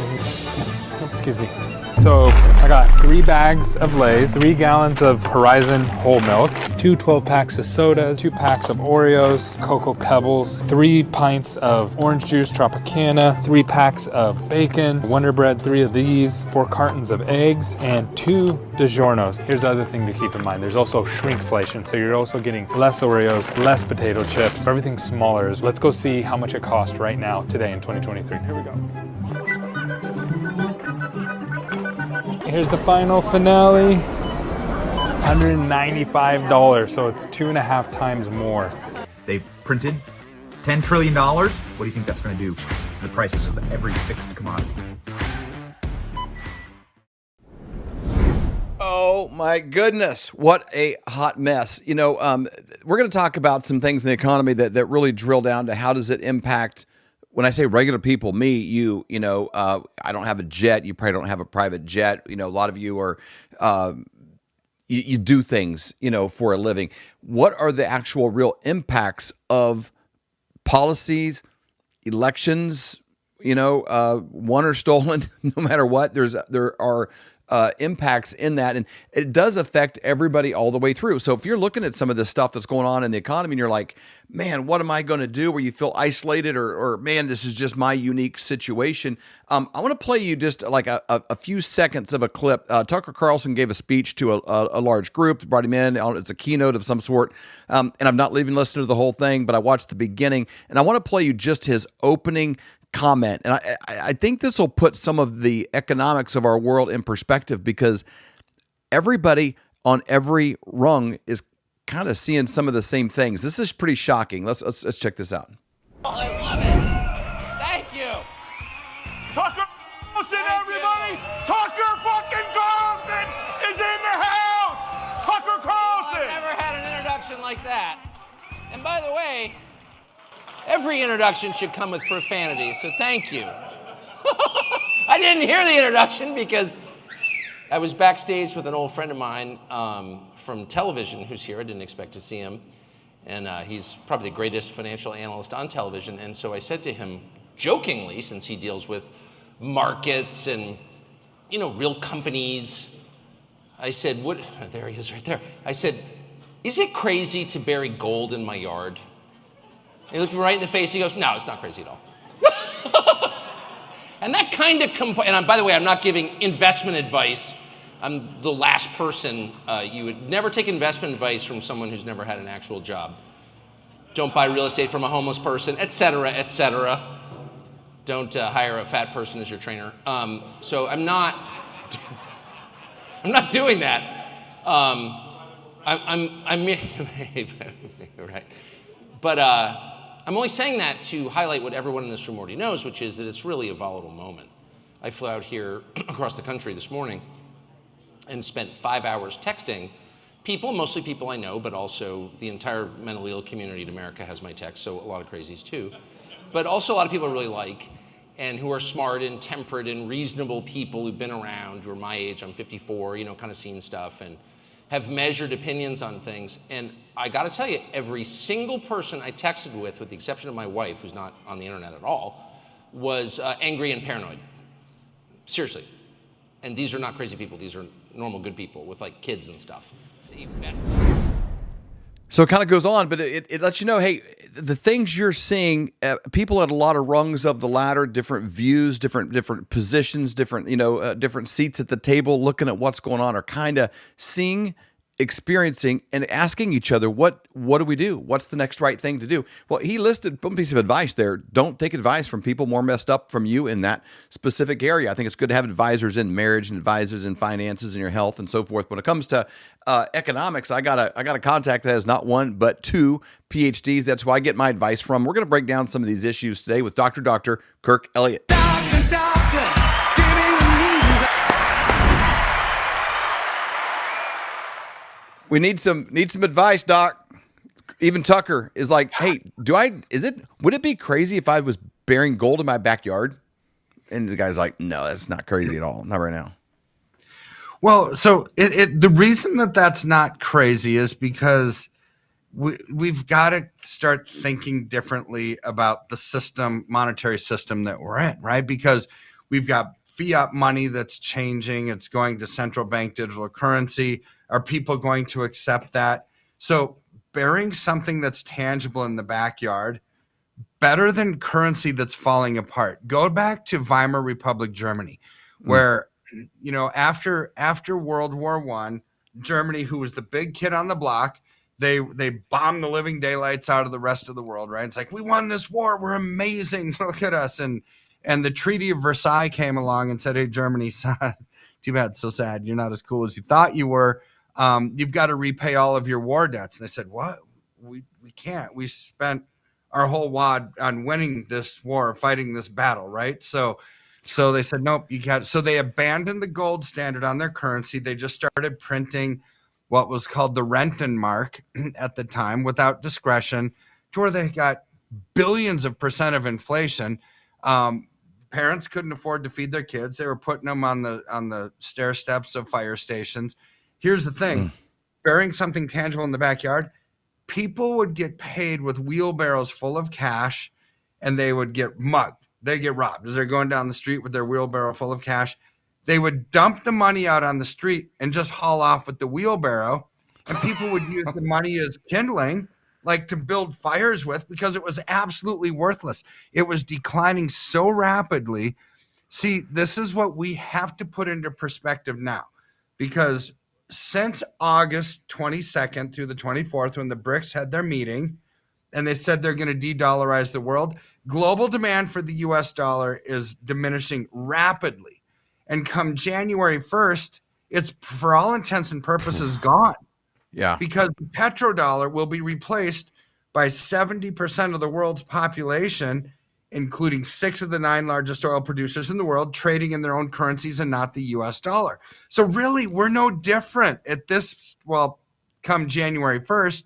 excuse me. So I got 3 bags of Lay's, 3 gallons of Horizon whole milk, 2 12-packs of sodas, 2 packs of Oreos, Cocoa Pebbles, 3 pints of orange juice Tropicana, 3 packs of bacon, Wonder Bread, 3 of these, 4 cartons of eggs, and 2 DiGiorno's. Here's the other thing to keep in mind. There's also shrinkflation, so you're also getting less Oreos, less potato chips, everything smaller. Let's go see how much it costs right now, today in 2023. Here we go. Here's the final finale, $195, so it's 2.5 times more. They printed $10 trillion. What do you think that's going to do to the prices of every fixed commodity? Oh my goodness, what a hot mess. You know, we're going to talk about some things in the economy that really drill down to how does it impact, when I say regular people, me, you know, I don't have a jet. You probably don't have a private jet. You know, a lot of you are, you do things, you know, for a living. What are the actual real impacts of policies, elections, you know, won or stolen, no matter what, there are impacts in that, and it does affect everybody all the way through. So if you're looking at some of this stuff that's going on in the economy and you're like, man, what am I going to do? Where you feel isolated or man, this is just my unique situation. I want to play you just like a few seconds of a clip. Tucker Carlson gave a speech to a large group, brought him in. It's a keynote of some sort. And I'm not leaving listening to the whole thing, but I watched the beginning, and I want to play you just his opening comment. And I think this will put some of the economics of our world in perspective, because everybody on every rung is kind of seeing some of the same things. This is pretty shocking. Let's check this out. I love it. Thank you. Tucker Carlson, everybody! Tucker fucking Carlson is in the house! Tucker Carlson! I've never had an introduction like that. And by the way, every introduction should come with profanity, so thank you. I didn't hear the introduction because I was backstage with an old friend of mine from television who's here. I didn't expect to see him. And he's probably the greatest financial analyst on television. And so I said to him, jokingly, since he deals with markets and, you know, real companies, I said, there he is right there. I said, is it crazy to bury gold in my yard? He looked me right in the face. He goes, no, it's not crazy at all. And that kind of, and by the way, I'm not giving investment advice. I'm the last person. You would never take investment advice from someone who's never had an actual job. Don't buy real estate from a homeless person, et cetera, et cetera. Don't hire a fat person as your trainer. So I'm not doing that. I'm right. But I'm only saying that to highlight what everyone in this room already knows, which is that it's really a volatile moment. I flew out here across the country this morning and spent 5 hours texting people, mostly people I know, but also the entire mentally ill community in America has my text, so a lot of crazies too. But also a lot of people I really like, and who are smart and temperate and reasonable people who've been around, who are my age, I'm 54, kind of seen stuff, and have measured opinions on things. And I gotta tell you, every single person I texted with the exception of my wife, who's not on the internet at all, was angry and paranoid. Seriously. And these are not crazy people, these are normal good people with like kids and stuff. So it kind of goes on, but it lets you know, hey, the things you're seeing, people at a lot of rungs of the ladder, different views, different positions, different different seats at the table, looking at what's going on, are kind of seeing, experiencing, and asking each other, what do we do? What's the next right thing to do? Well, he listed one piece of advice there. Don't take advice from people more messed up from you in that specific area. I think it's good to have advisors in marriage and advisors in finances and your health and so forth. When it comes to economics, I got a contact that has not one but two PhDs. That's who I get my advice from. We're going to break down some of these issues today with Dr. Kirk Elliott. We need some advice, Doc. Even Tucker is like, hey, would it be crazy if I was burying gold in my backyard? And the guy's like, no, that's not crazy at all. Not right now. Well, so the reason that's not crazy is because we've got to start thinking differently about the monetary system that we're in, right? Because we've got fiat money that's changing. It's going to central bank digital currency. Are people going to accept that? So burying something that's tangible in the backyard, better than currency that's falling apart. Go back to Weimar Republic, Germany, where, after World War I, Germany, who was the big kid on the block, they bombed the living daylights out of the rest of the world, right? It's like, we won this war. We're amazing. Look at us. And the Treaty of Versailles came along and said, hey, Germany, too bad, so sad. You're not as cool as you thought you were. You've got to repay all of your war debts. And they said, what? We can't. We spent our whole wad on winning this war, fighting this battle, right? So they said, nope, you can't. So they abandoned the gold standard on their currency. They just started printing what was called the Rentenmark at the time without discretion, to where they got billions of % of inflation. Parents couldn't afford to feed their kids. They were putting them on the stair steps of fire stations. Here's the thing, burying something tangible in the backyard, people would get paid with wheelbarrows full of cash, and they would get mugged. They get robbed as they're going down the street with their wheelbarrow full of cash. They would dump the money out on the street and just haul off with the wheelbarrow, and people would use the money as kindling, like to build fires with, because it was absolutely worthless. It was declining so rapidly. See, this is what we have to put into perspective now, because since August 22nd through the 24th, when the BRICS had their meeting and they said they're going to de-dollarize the world, global demand for the US dollar is diminishing rapidly. And come January 1st, it's for all intents and purposes gone. Yeah. Because the petrodollar will be replaced by 70% of the world's population, including 6 of the 9 largest oil producers in the world, trading in their own currencies and not the US dollar. So really, we're no different at this, come January 1st,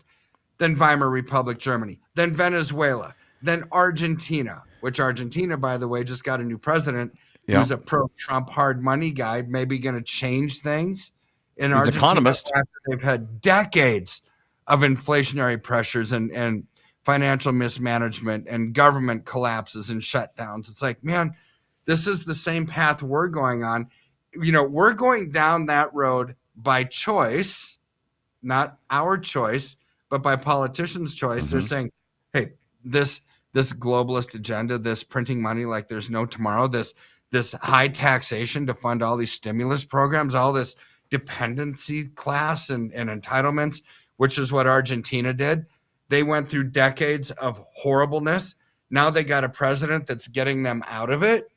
than Weimar Republic, Germany, then Venezuela, then Argentina, which Argentina, by the way, just got a new president who's a pro-Trump hard money guy, maybe going to change things in Argentina. Economist. After they've had decades of inflationary pressures and financial mismanagement and government collapses and shutdowns. It's like, man, this is the same path we're going on. We're going down that road by choice, not our choice, but by politicians' choice. They're saying, hey, this globalist agenda, this printing money like there's no tomorrow, this high taxation to fund all these stimulus programs, all this dependency class and entitlements, which is what Argentina did. They went through decades of horribleness. Now they got a president that's getting them out of it.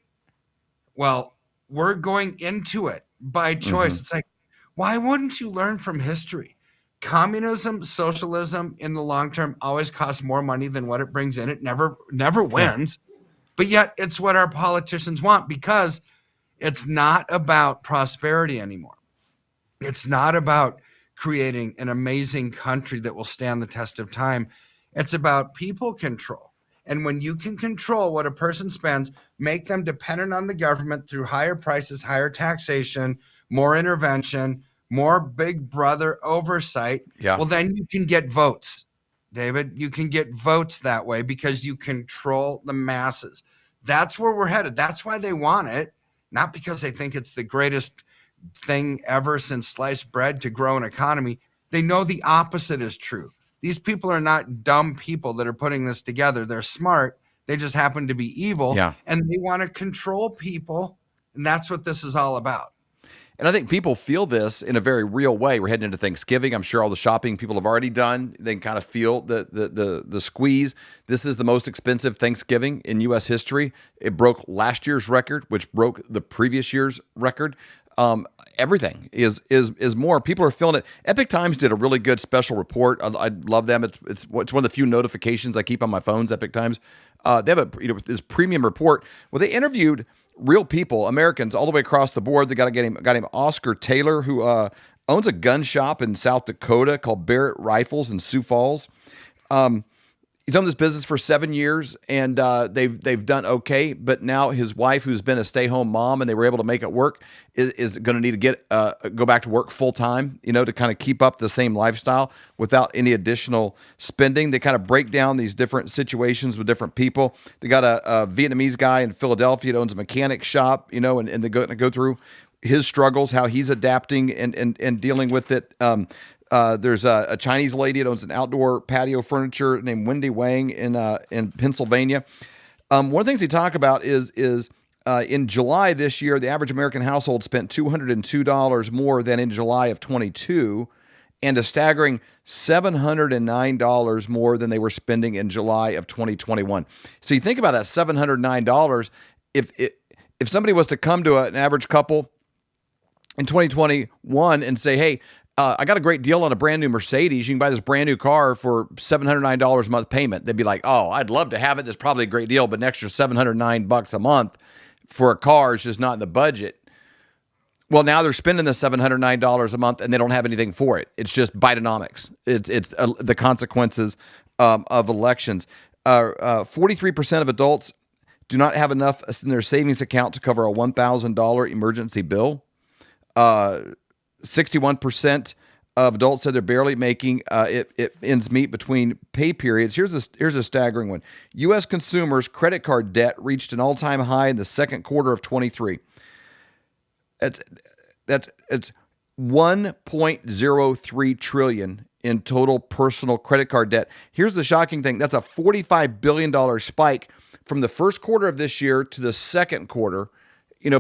Well, we're going into it by choice. It's like, why wouldn't you learn from history? Communism, socialism in the long term always costs more money than what it brings in. It never wins. But yet it's what our politicians want, because it's not about prosperity anymore. It's not about creating an amazing country that will stand the test of time. It's about people control. And when you can control what a person spends, make them dependent on the government through higher prices, higher taxation, more intervention, more big brother oversight, well, then you can get votes, David. You can get votes that way because you control the masses. That's where we're headed. That's why they want it, not because they think it's the greatest thing ever since sliced bread to grow an economy. They know the opposite is true. These people are not dumb people that are putting this together. They're smart. They just happen to be evil, and they want to control people, and that's what this is all about. And I think people feel this in a very real way. We're heading into Thanksgiving. I'm sure all the shopping people have already done. They can kind of feel the squeeze. This is the most expensive Thanksgiving in U.S. history. It broke last year's record, which broke the previous year's record. Everything is more. People are feeling it. Epic Times did a really good special report. I love them. It's one of the few notifications I keep on my phones. Epic Times. They have this premium report. Well, they interviewed real people, Americans, all the way across the board. They got a guy named Oscar Taylor who owns a gun shop in South Dakota called Barrett Rifles in Sioux Falls. He's done this business for 7 years, and they've done okay. But now his wife, who's been a stay-home mom, and they were able to make it work, is going to need to go back to work full time, to kind of keep up the same lifestyle without any additional spending. They kind of break down these different situations with different people. They got a Vietnamese guy in Philadelphia that owns a mechanic shop, and they go through his struggles, how he's adapting and dealing with it. There's a Chinese lady that owns an outdoor patio furniture named Wendy Wang in Pennsylvania. One of the things they talk about is in July this year, the average American household spent $202 more than in July of 22, and a staggering $709 more than they were spending in July of 2021. So you think about that $709. If somebody was to come to an average couple in 2021 and say, hey, I got a great deal on a brand new Mercedes. You can buy this brand new car for $709 a month payment. They'd be like, oh, I'd love to have it. It's probably a great deal, but an extra $709 a month for a car is just not in the budget. Well, now they're spending the $709 a month and they don't have anything for it. It's just Bidenomics. It's the consequences of elections. 43% of adults do not have enough in their savings account to cover a $1,000 emergency bill. 61% of adults said they're barely making it ends meet between pay periods. Here's a staggering one. U.S. consumers' credit card debt reached an all-time high in the second quarter of 23. It's $1.03 trillion in total personal credit card debt. Here's the shocking thing. That's a $45 billion spike from the first quarter of this year to the second quarter.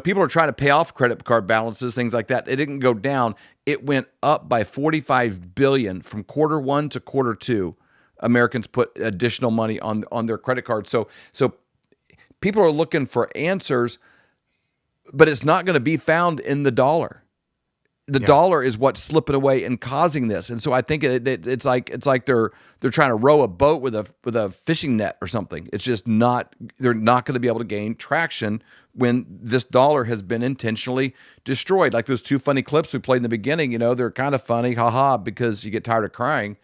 People are trying to pay off credit card balances, things like that. It didn't go down. It went up by $45 billion from quarter one to quarter two. Americans put additional money on their credit cards. So people are looking for answers, but it's not going to be found in the dollar. The dollar is what's slipping away and causing this. And so I think it's like they're trying to row a boat with a fishing net or something. It's just not, they're not going to be able to gain traction when this dollar has been intentionally destroyed. Like those two funny clips we played in the beginning, they're kind of funny, haha, because you get tired of crying.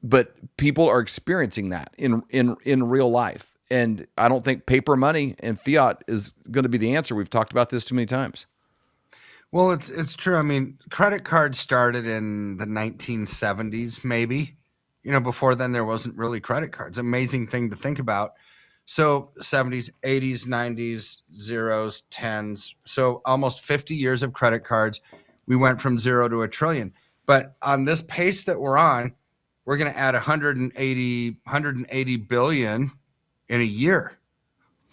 But people are experiencing that in real life. And I don't think paper money and fiat is going to be the answer. We've talked about this too many times. Well, it's true. I mean, credit cards started in the 1970s, maybe. Before then, there wasn't really credit cards. Amazing thing to think about. So 70s, 80s, 90s, zeros, tens. So almost 50 years of credit cards. We went from zero to $1 trillion. But on this pace that we're on, we're going to add 180 billion in a year.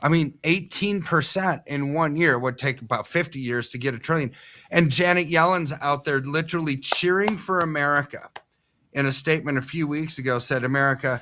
I mean, 18% in 1 year would take about 50 years to get $1 trillion. And Janet Yellen's out there literally cheering for America. In a statement a few weeks ago said, America,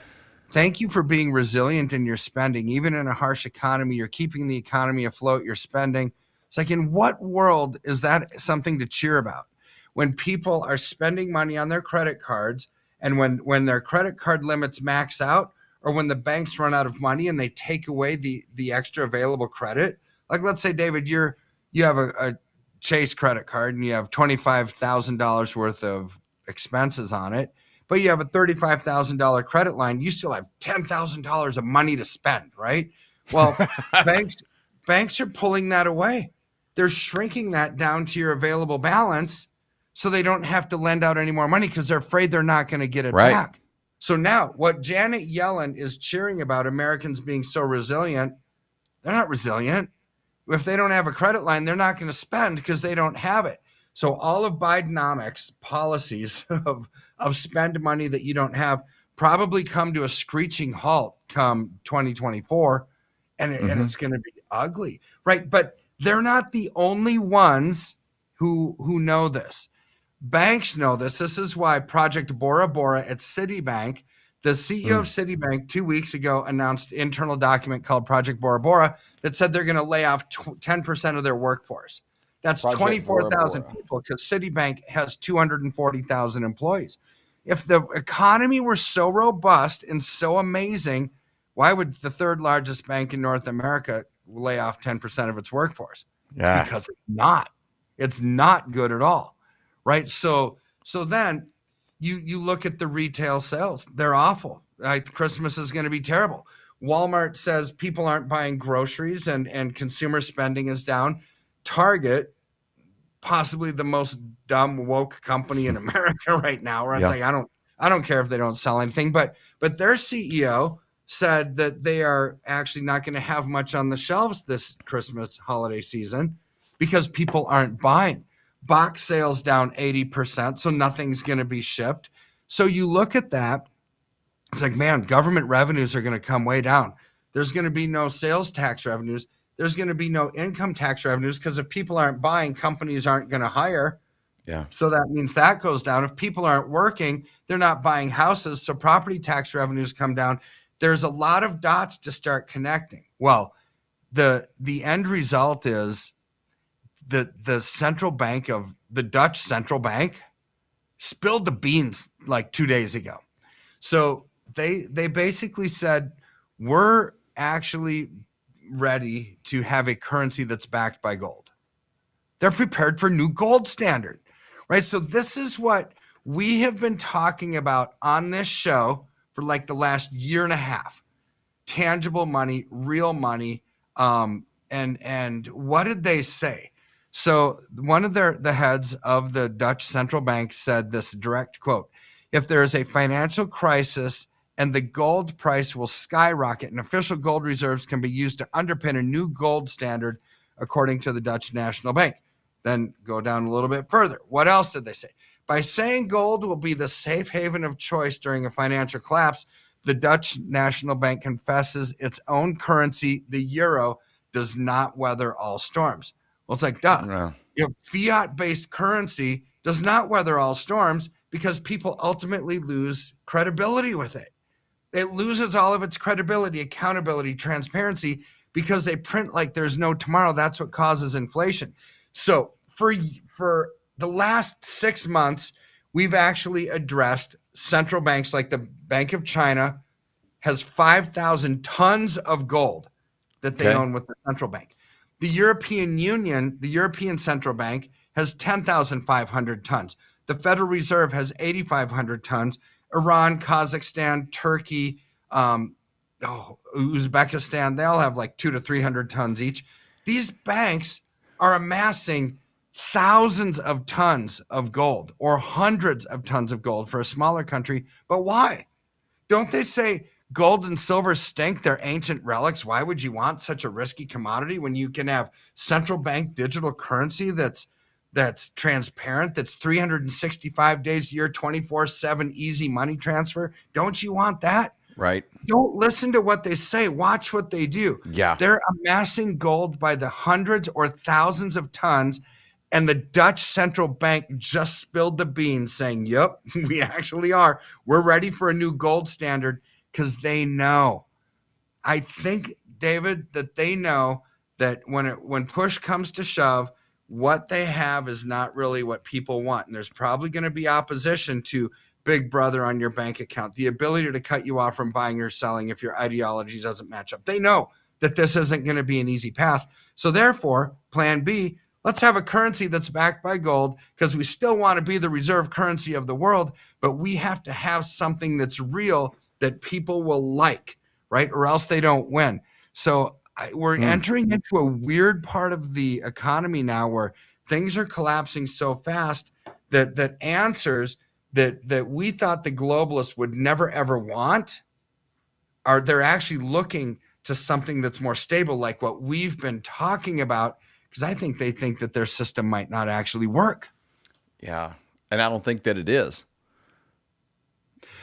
thank you for being resilient in your spending. Even in a harsh economy, you're keeping the economy afloat, you're spending. It's like, in what world is that something to cheer about? When people are spending money on their credit cards, and when their credit card limits max out, or when the banks run out of money and they take away the extra available credit. Like, let's say, David, you have a Chase credit card and you have $25,000 worth of expenses on it, but you have a $35,000 credit line, you still have $10,000 of money to spend, right? Well, banks are pulling that away. They're shrinking that down to your available balance so they don't have to lend out any more money because they're afraid they're not going to get it back. So now what Janet Yellen is cheering about, Americans being so resilient, they're not resilient. If they don't have a credit line, they're not going to spend because they don't have it. So all of Bidenomics policies of spend money that you don't have probably come to a screeching halt come 2024, and it's going to be ugly, right? But they're not the only ones who know this. Banks know this. This is why Project Bora Bora at Citibank, the CEO of Citibank 2 weeks ago announced an internal document called Project Bora Bora that said they're going to lay off 10% of their workforce. That's 24,000 people because Citibank has 240,000 employees. If the economy were so robust and so amazing, why would the third largest bank in North America lay off 10% of its workforce? Yeah. It's because it's not good at all. Right. So then you look at the retail sales. They're awful. Christmas is going to be terrible. Walmart says people aren't buying groceries and consumer spending is down. Target, possibly the most dumb woke company in America right now, where it's like, I don't care if they don't sell anything, but their CEO said that they are actually not going to have much on the shelves this Christmas holiday season because people aren't buying. Box sales down 80%, so nothing's going to be shipped. So you look at that, it's like, man, government revenues are going to come way down. There's going to be no sales tax revenues. There's going to be no income tax revenues because if people aren't buying, companies aren't going to hire. Yeah. So that means that goes down. If people aren't working, they're not buying houses, so property tax revenues come down. There's a lot of dots to start connecting. Well, the end result is the central bank of the Dutch central bank spilled the beans like 2 days ago. So they basically said, we're actually ready to have a currency that's backed by gold. They're prepared for new gold standard, right? So this is what we have been talking about on this show for like the last year and a half. Tangible money, real money. And what did they say? So one of the heads of the Dutch central bank said this direct quote: if there is a financial crisis and the gold price will skyrocket and official gold reserves can be used to underpin a new gold standard, according to the Dutch National Bank. Then go down a little bit further. What else did they say? By saying gold will be the safe haven of choice during a financial collapse, the Dutch National Bank confesses its own currency, the euro, does not weather all storms. Well, it's like, duh. Yeah. Your fiat-based currency does not weather all storms because people ultimately lose credibility with it. It loses all of its credibility, accountability, transparency because they print like there's no tomorrow. That's what causes inflation. So for the last 6 months, we've actually addressed central banks like the Bank of China has 5,000 tons of gold that they own with the central bank. The European Union, the European Central Bank, has 10,500 tons. The Federal Reserve has 8,500 tons. Iran, Kazakhstan, Turkey, Uzbekistan, they all have like 200 to 300 tons each. These banks are amassing thousands of tons of gold or hundreds of tons of gold for a smaller country. But why? Don't they say gold and silver stink? They're ancient relics. Why would you want such a risky commodity when you can have central bank digital currency that's transparent, that's 365 days a year, 24/7 easy money transfer? Don't you want that? Right. Don't listen to what they say. Watch what they do. Yeah. They're amassing gold by the hundreds or thousands of tons. And the Dutch central bank just spilled the beans saying, yep, we actually are. We're ready for a new gold standard because they know. I think, David, that they know that when push comes to shove, what they have is not really what people want. And there's probably going to be opposition to Big Brother on your bank account, the ability to cut you off from buying or selling if your ideology doesn't match up. They know that this isn't going to be an easy path. So therefore, plan B, Let's have a currency that's backed by gold because we still want to be the reserve currency of the world, but we have to have something that's real that people will like, right? Or else they don't win. So we're entering into a weird part of the economy now where things are collapsing so fast that answers that we thought the globalists would never ever want they're actually looking to something that's more stable, like what we've been talking about, because I think they think that their system might not actually work. Yeah, and I don't think that it is.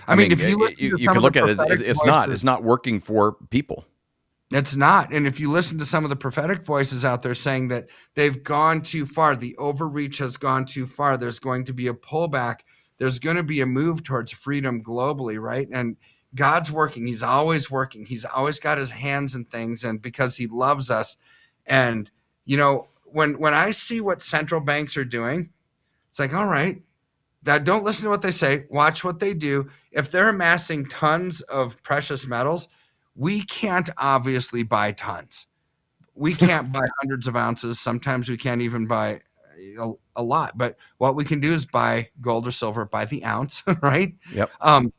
I mean, if you can look at it, it's not working for people. It's not. And if you listen to some of the prophetic voices out there saying that they've gone too far, the overreach has gone too far, there's going to be a pullback, there's going to be a move towards freedom globally, right? And God's working. He's always working. He's always got his hands in things, and because he loves us. And, you know, when I see what central banks are doing, it's like, all right, don't listen to what they say. Watch what they do. If they're amassing tons of precious metals, we can't obviously buy tons. We can't buy hundreds of ounces. Sometimes we can't even buy a lot. But what we can do is buy gold or silver by the ounce, right? Yep.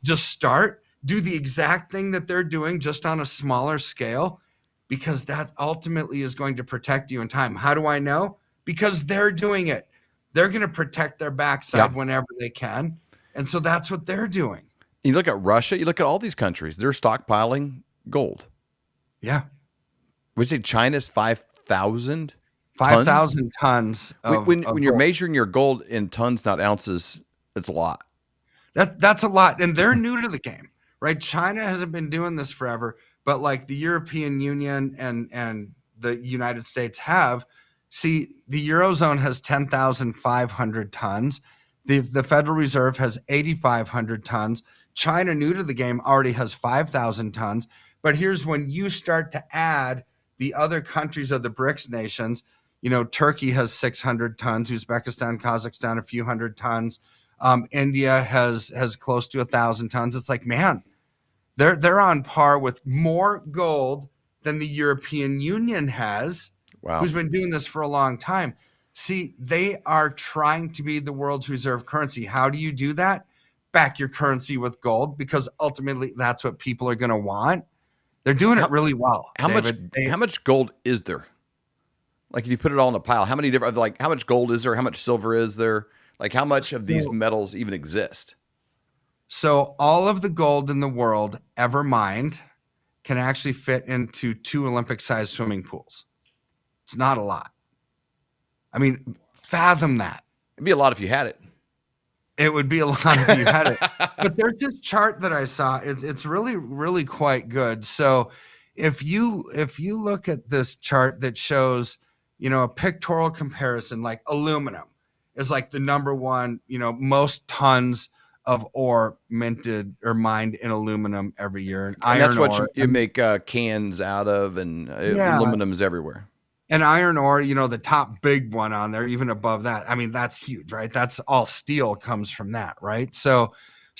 Just start. Do the exact thing that they're doing, just on a smaller scale, because that ultimately is going to protect you in time. How do I know? Because they're doing it. They're going to protect their backside whenever they can. And so that's what they're doing. You look at Russia, you look at all these countries, they're stockpiling gold. Yeah. Would you say China's 5,000? 5,000 tons. When you're measuring your gold in tons, not ounces, it's a lot. That's a lot. And they're new to the game. Right, China hasn't been doing this forever, but like the European Union and the United States have. See, the Eurozone has 10,500 tons. The Federal Reserve has 8,500 tons. China, new to the game, already has 5,000 tons. But here's when you start to add the other countries of the BRICS nations. You know, Turkey has 600 tons, Uzbekistan, Kazakhstan, a few hundred tons. India has close to 1,000 tons. It's like, man, they're on par with more gold than the European Union has, who's been doing this for a long time. See, they are trying to be the world's reserve currency. How do you do that? Back your currency with gold, because ultimately that's what people are going to want. They're doing it really well. How much gold is there? Like, if you put it all in a pile, how much gold is there? How much silver is there? Like, how much of these metals even exist? So all of the gold in the world ever mined can actually fit into 2 Olympic-sized swimming pools. It's not a lot. I mean, fathom that. It'd be a lot if you had it. It would be a lot if you had it. But there's this chart that I saw. It's really, really quite good. So if you look at this chart that shows, you know, a pictorial comparison, like aluminum is like the number one, you know, most tons of ore minted or mined in aluminum every year. And that's what you make cans out of, and aluminum is everywhere. And iron ore, you know, the top big one on there, even above that. I mean, that's huge, right? That's all steel comes from that, right? So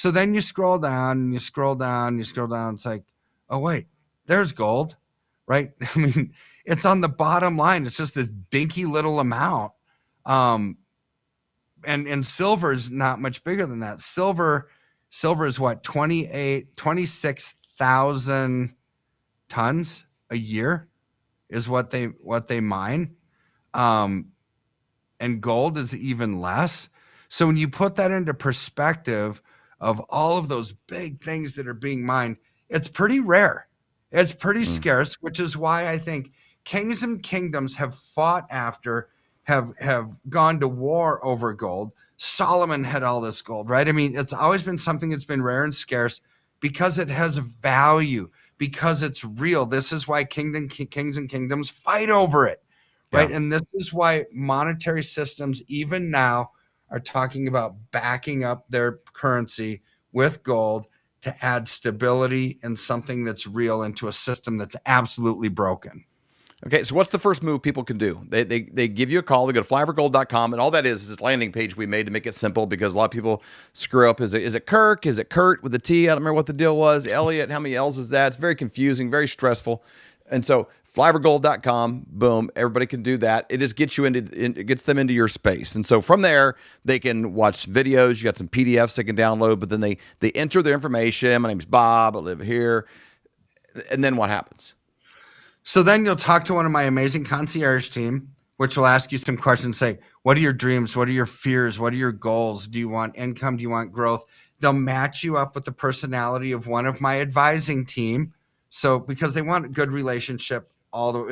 then you scroll down and you scroll down, It's like, oh, wait, there's gold, right? I mean, it's on the bottom line. It's just this dinky little amount. And silver is not much bigger than that. Silver is what, 26,000 tons a year is what they mine. And gold is even less. So when you put that into perspective of all of those big things that are being mined, it's pretty rare. It's pretty scarce, which is why I think kings and kingdoms have fought after, have gone to war over gold. Solomon had all this gold, right? I mean, it's always been something that's been rare and scarce because it has value, because it's real. This is why kings and kingdoms fight over it, right? Yeah. And this is why monetary systems, even now, are talking about backing up their currency with gold to add stability and something that's real into a system that's absolutely broken. Okay, so what's the first move people can do? They give you a call. They go to flyovergold.com, and all that is this landing page we made to make it simple, because a lot of people screw up. Is it Kirk? Is it Kurt with a T? I don't remember what the deal was. Elliott, how many L's is that? It's very confusing, very stressful. And so Flyovergold.com, boom, everybody can do that. It just gets it gets them into your space. And so from there, they can watch videos. You got some PDFs they can download, but then they enter their information. My name's Bob, I live here. And then what happens? So then you'll talk to one of my amazing concierge team, which will ask you some questions, say, what are your dreams? What are your fears? What are your goals? Do you want income? Do you want growth? They'll match you up with the personality of one of my advising team. So because they want a good relationship,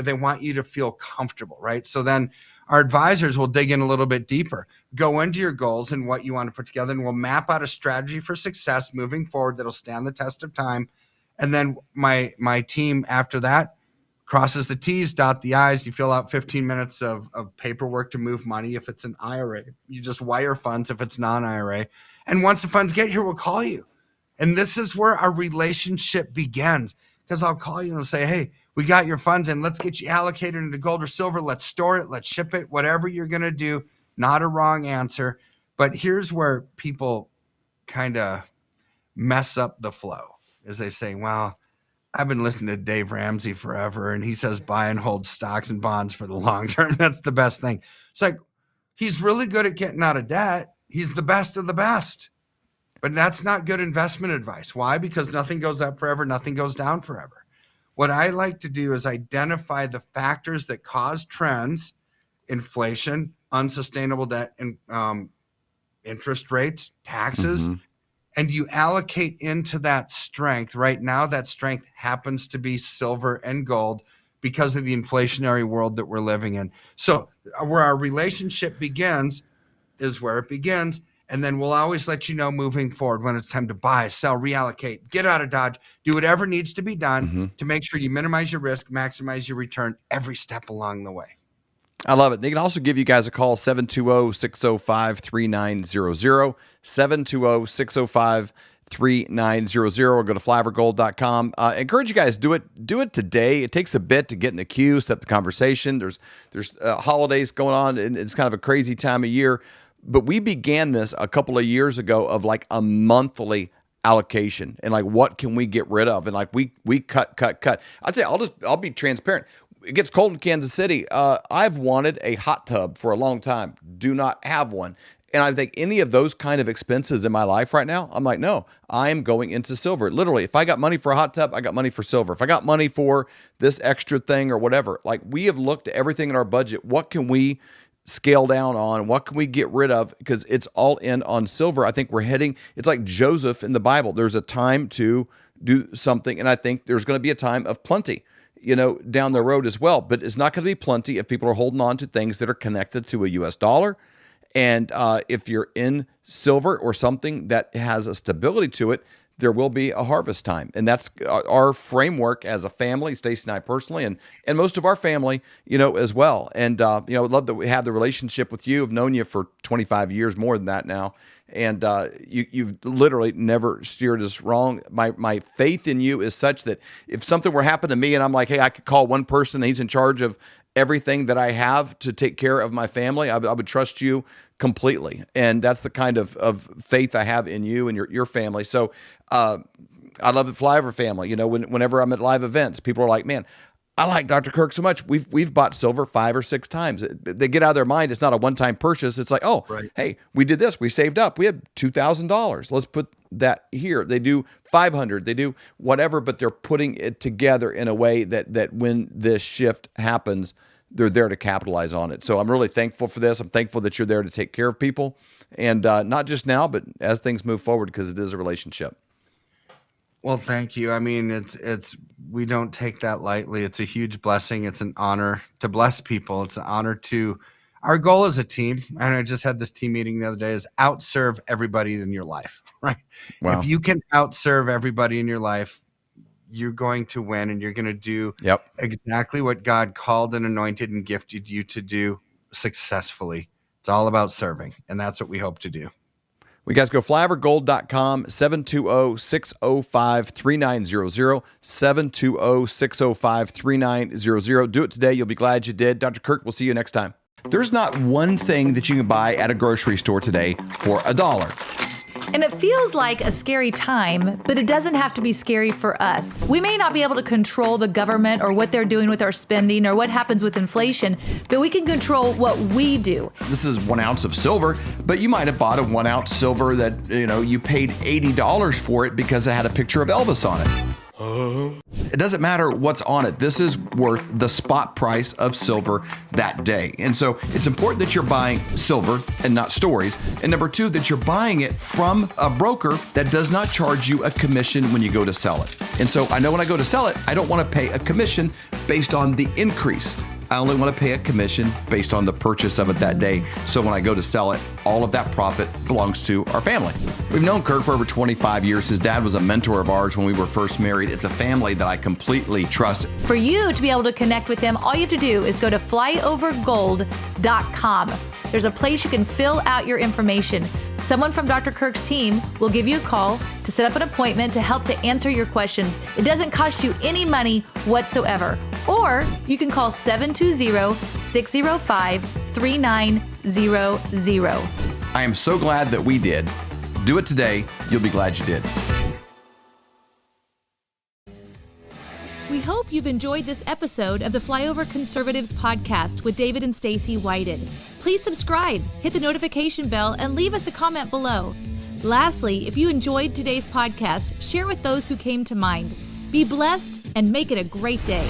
they want you to feel comfortable, right? So then our advisors will dig in a little bit deeper, go into your goals and what you want to put together, and we'll map out a strategy for success moving forward that'll stand the test of time. And then my team after that crosses the T's, dot the I's. You fill out 15 minutes of paperwork to move money. If it's an IRA, you just wire funds if it's non-IRA. And once the funds get here, we'll call you. And this is where our relationship begins, because I'll call you and say, hey, we got your funds and let's get you allocated into gold or silver. Let's store it. Let's ship it, whatever you're going to do. Not a wrong answer. But here's where people kind of mess up the flow, is they say, well, I've been listening to Dave Ramsey forever, and he says buy and hold stocks and bonds for the long term. That's the best thing. It's like, he's really good at getting out of debt. He's the best of the best. But that's not good investment advice. Why? Because nothing goes up forever. Nothing goes down forever. What I like to do is identify the factors that cause trends, inflation, unsustainable debt, and interest rates, taxes, and you allocate into that strength. Right now, that strength happens to be silver and gold because of the inflationary world that we're living in. So where our relationship begins is where it begins. And then we'll always let you know moving forward when it's time to buy, sell, reallocate, get out of Dodge, do whatever needs to be done to make sure you minimize your risk, maximize your return every step along the way. I love it. They can also give you guys a call, 720-605-3900, 720-605-3900, or go to flyovergold.com. Encourage you guys, do it today. It takes a bit to get in the queue, set the conversation. There's holidays going on, and it's kind of a crazy time of year. But we began this a couple of years ago of like a monthly allocation and like, what can we get rid of? And like we cut. I'd say I'll be transparent. It gets cold in Kansas City. I've wanted a hot tub for a long time. Do not have one. And I think any of those kind of expenses in my life right now, I'm like, no, I'm going into silver. Literally, if I got money for a hot tub, I got money for silver. If I got money for this extra thing or whatever, like we have looked at everything in our budget. What can we scale down on? What can we get rid of? Because it's all in on silver. I think we're heading, it's like Joseph in the Bible. There's a time to do something. And I think there's going to be a time of plenty, down the road as well. But it's not going to be plenty if people are holding on to things that are connected to a US dollar. And if you're in silver or something that has a stability to it, there will be a harvest time. And that's our framework as a family, Stacey and I personally, and most of our family, as well. And, I'd love that we have the relationship with you. I've known you for 25 years, more than that now. And you've literally never steered us wrong. My faith in you is such that if something were happening to me and I'm like, hey, I could call one person and he's in charge of everything that I have to take care of my family, I would trust you completely. And that's the kind of faith I have in you and your family. So I love the Flyover family. Whenever I'm at live events, people are like, man, I like Dr. Kirk so much. We've bought silver 5 or 6 times. They get out of their mind. It's not a one-time purchase. It's like, oh, right. Hey, we did this. We saved up. We had $2,000. Let's put that here. They do $500. They do whatever, but they're putting it together in a way that when this shift happens, they're there to capitalize on it. So I'm really thankful for this. I'm thankful that you're there to take care of people, and not just now, but as things move forward, because it is a relationship. Well, thank you. I mean, it's we don't take that lightly. It's a huge blessing. It's an honor to bless people. It's an honor to, our goal as a team, and I just had this team meeting the other day, is outserve everybody in your life, right? Wow. If you can outserve everybody in your life, you're going to win, and you're going to do exactly what God called and anointed and gifted you to do successfully. It's all about serving, and that's what we hope to do. We guys go flyovergold.com, 720-605-3900, 720-605-3900. Do it today. You'll be glad you did. Dr. Kirk, we'll see you next time. There's not one thing that you can buy at a grocery store today for $1. And it feels like a scary time, but it doesn't have to be scary for us. We may not be able to control the government or what they're doing with our spending or what happens with inflation, but we can control what we do. This is 1 ounce of silver, but you might have bought a 1 ounce silver that, you paid $80 for it because it had a picture of Elvis on it. It doesn't matter what's on it. This is worth the spot price of silver that day. And so it's important that you're buying silver and not stories. And number 2, that you're buying it from a broker that does not charge you a commission when you go to sell it. And so I know when I go to sell it, I don't want to pay a commission based on the increase. I only want to pay a commission based on the purchase of it that day. So when I go to sell it, all of that profit belongs to our family. We've known Kirk for over 25 years. His dad was a mentor of ours when we were first married. It's a family that I completely trust. For you to be able to connect with them, all you have to do is go to flyovergold.com. There's a place you can fill out your information. Someone from Dr. Kirk's team will give you a call to set up an appointment to help to answer your questions. It doesn't cost you any money whatsoever. Or you can call 720-605-3900. I am so glad that we did. Do it today. You'll be glad you did. We hope you've enjoyed this episode of the Flyover Conservatives podcast with David and Stacy Whited. Please subscribe, hit the notification bell, and leave us a comment below. Lastly, if you enjoyed today's podcast, share with those who came to mind. Be blessed and make it a great day.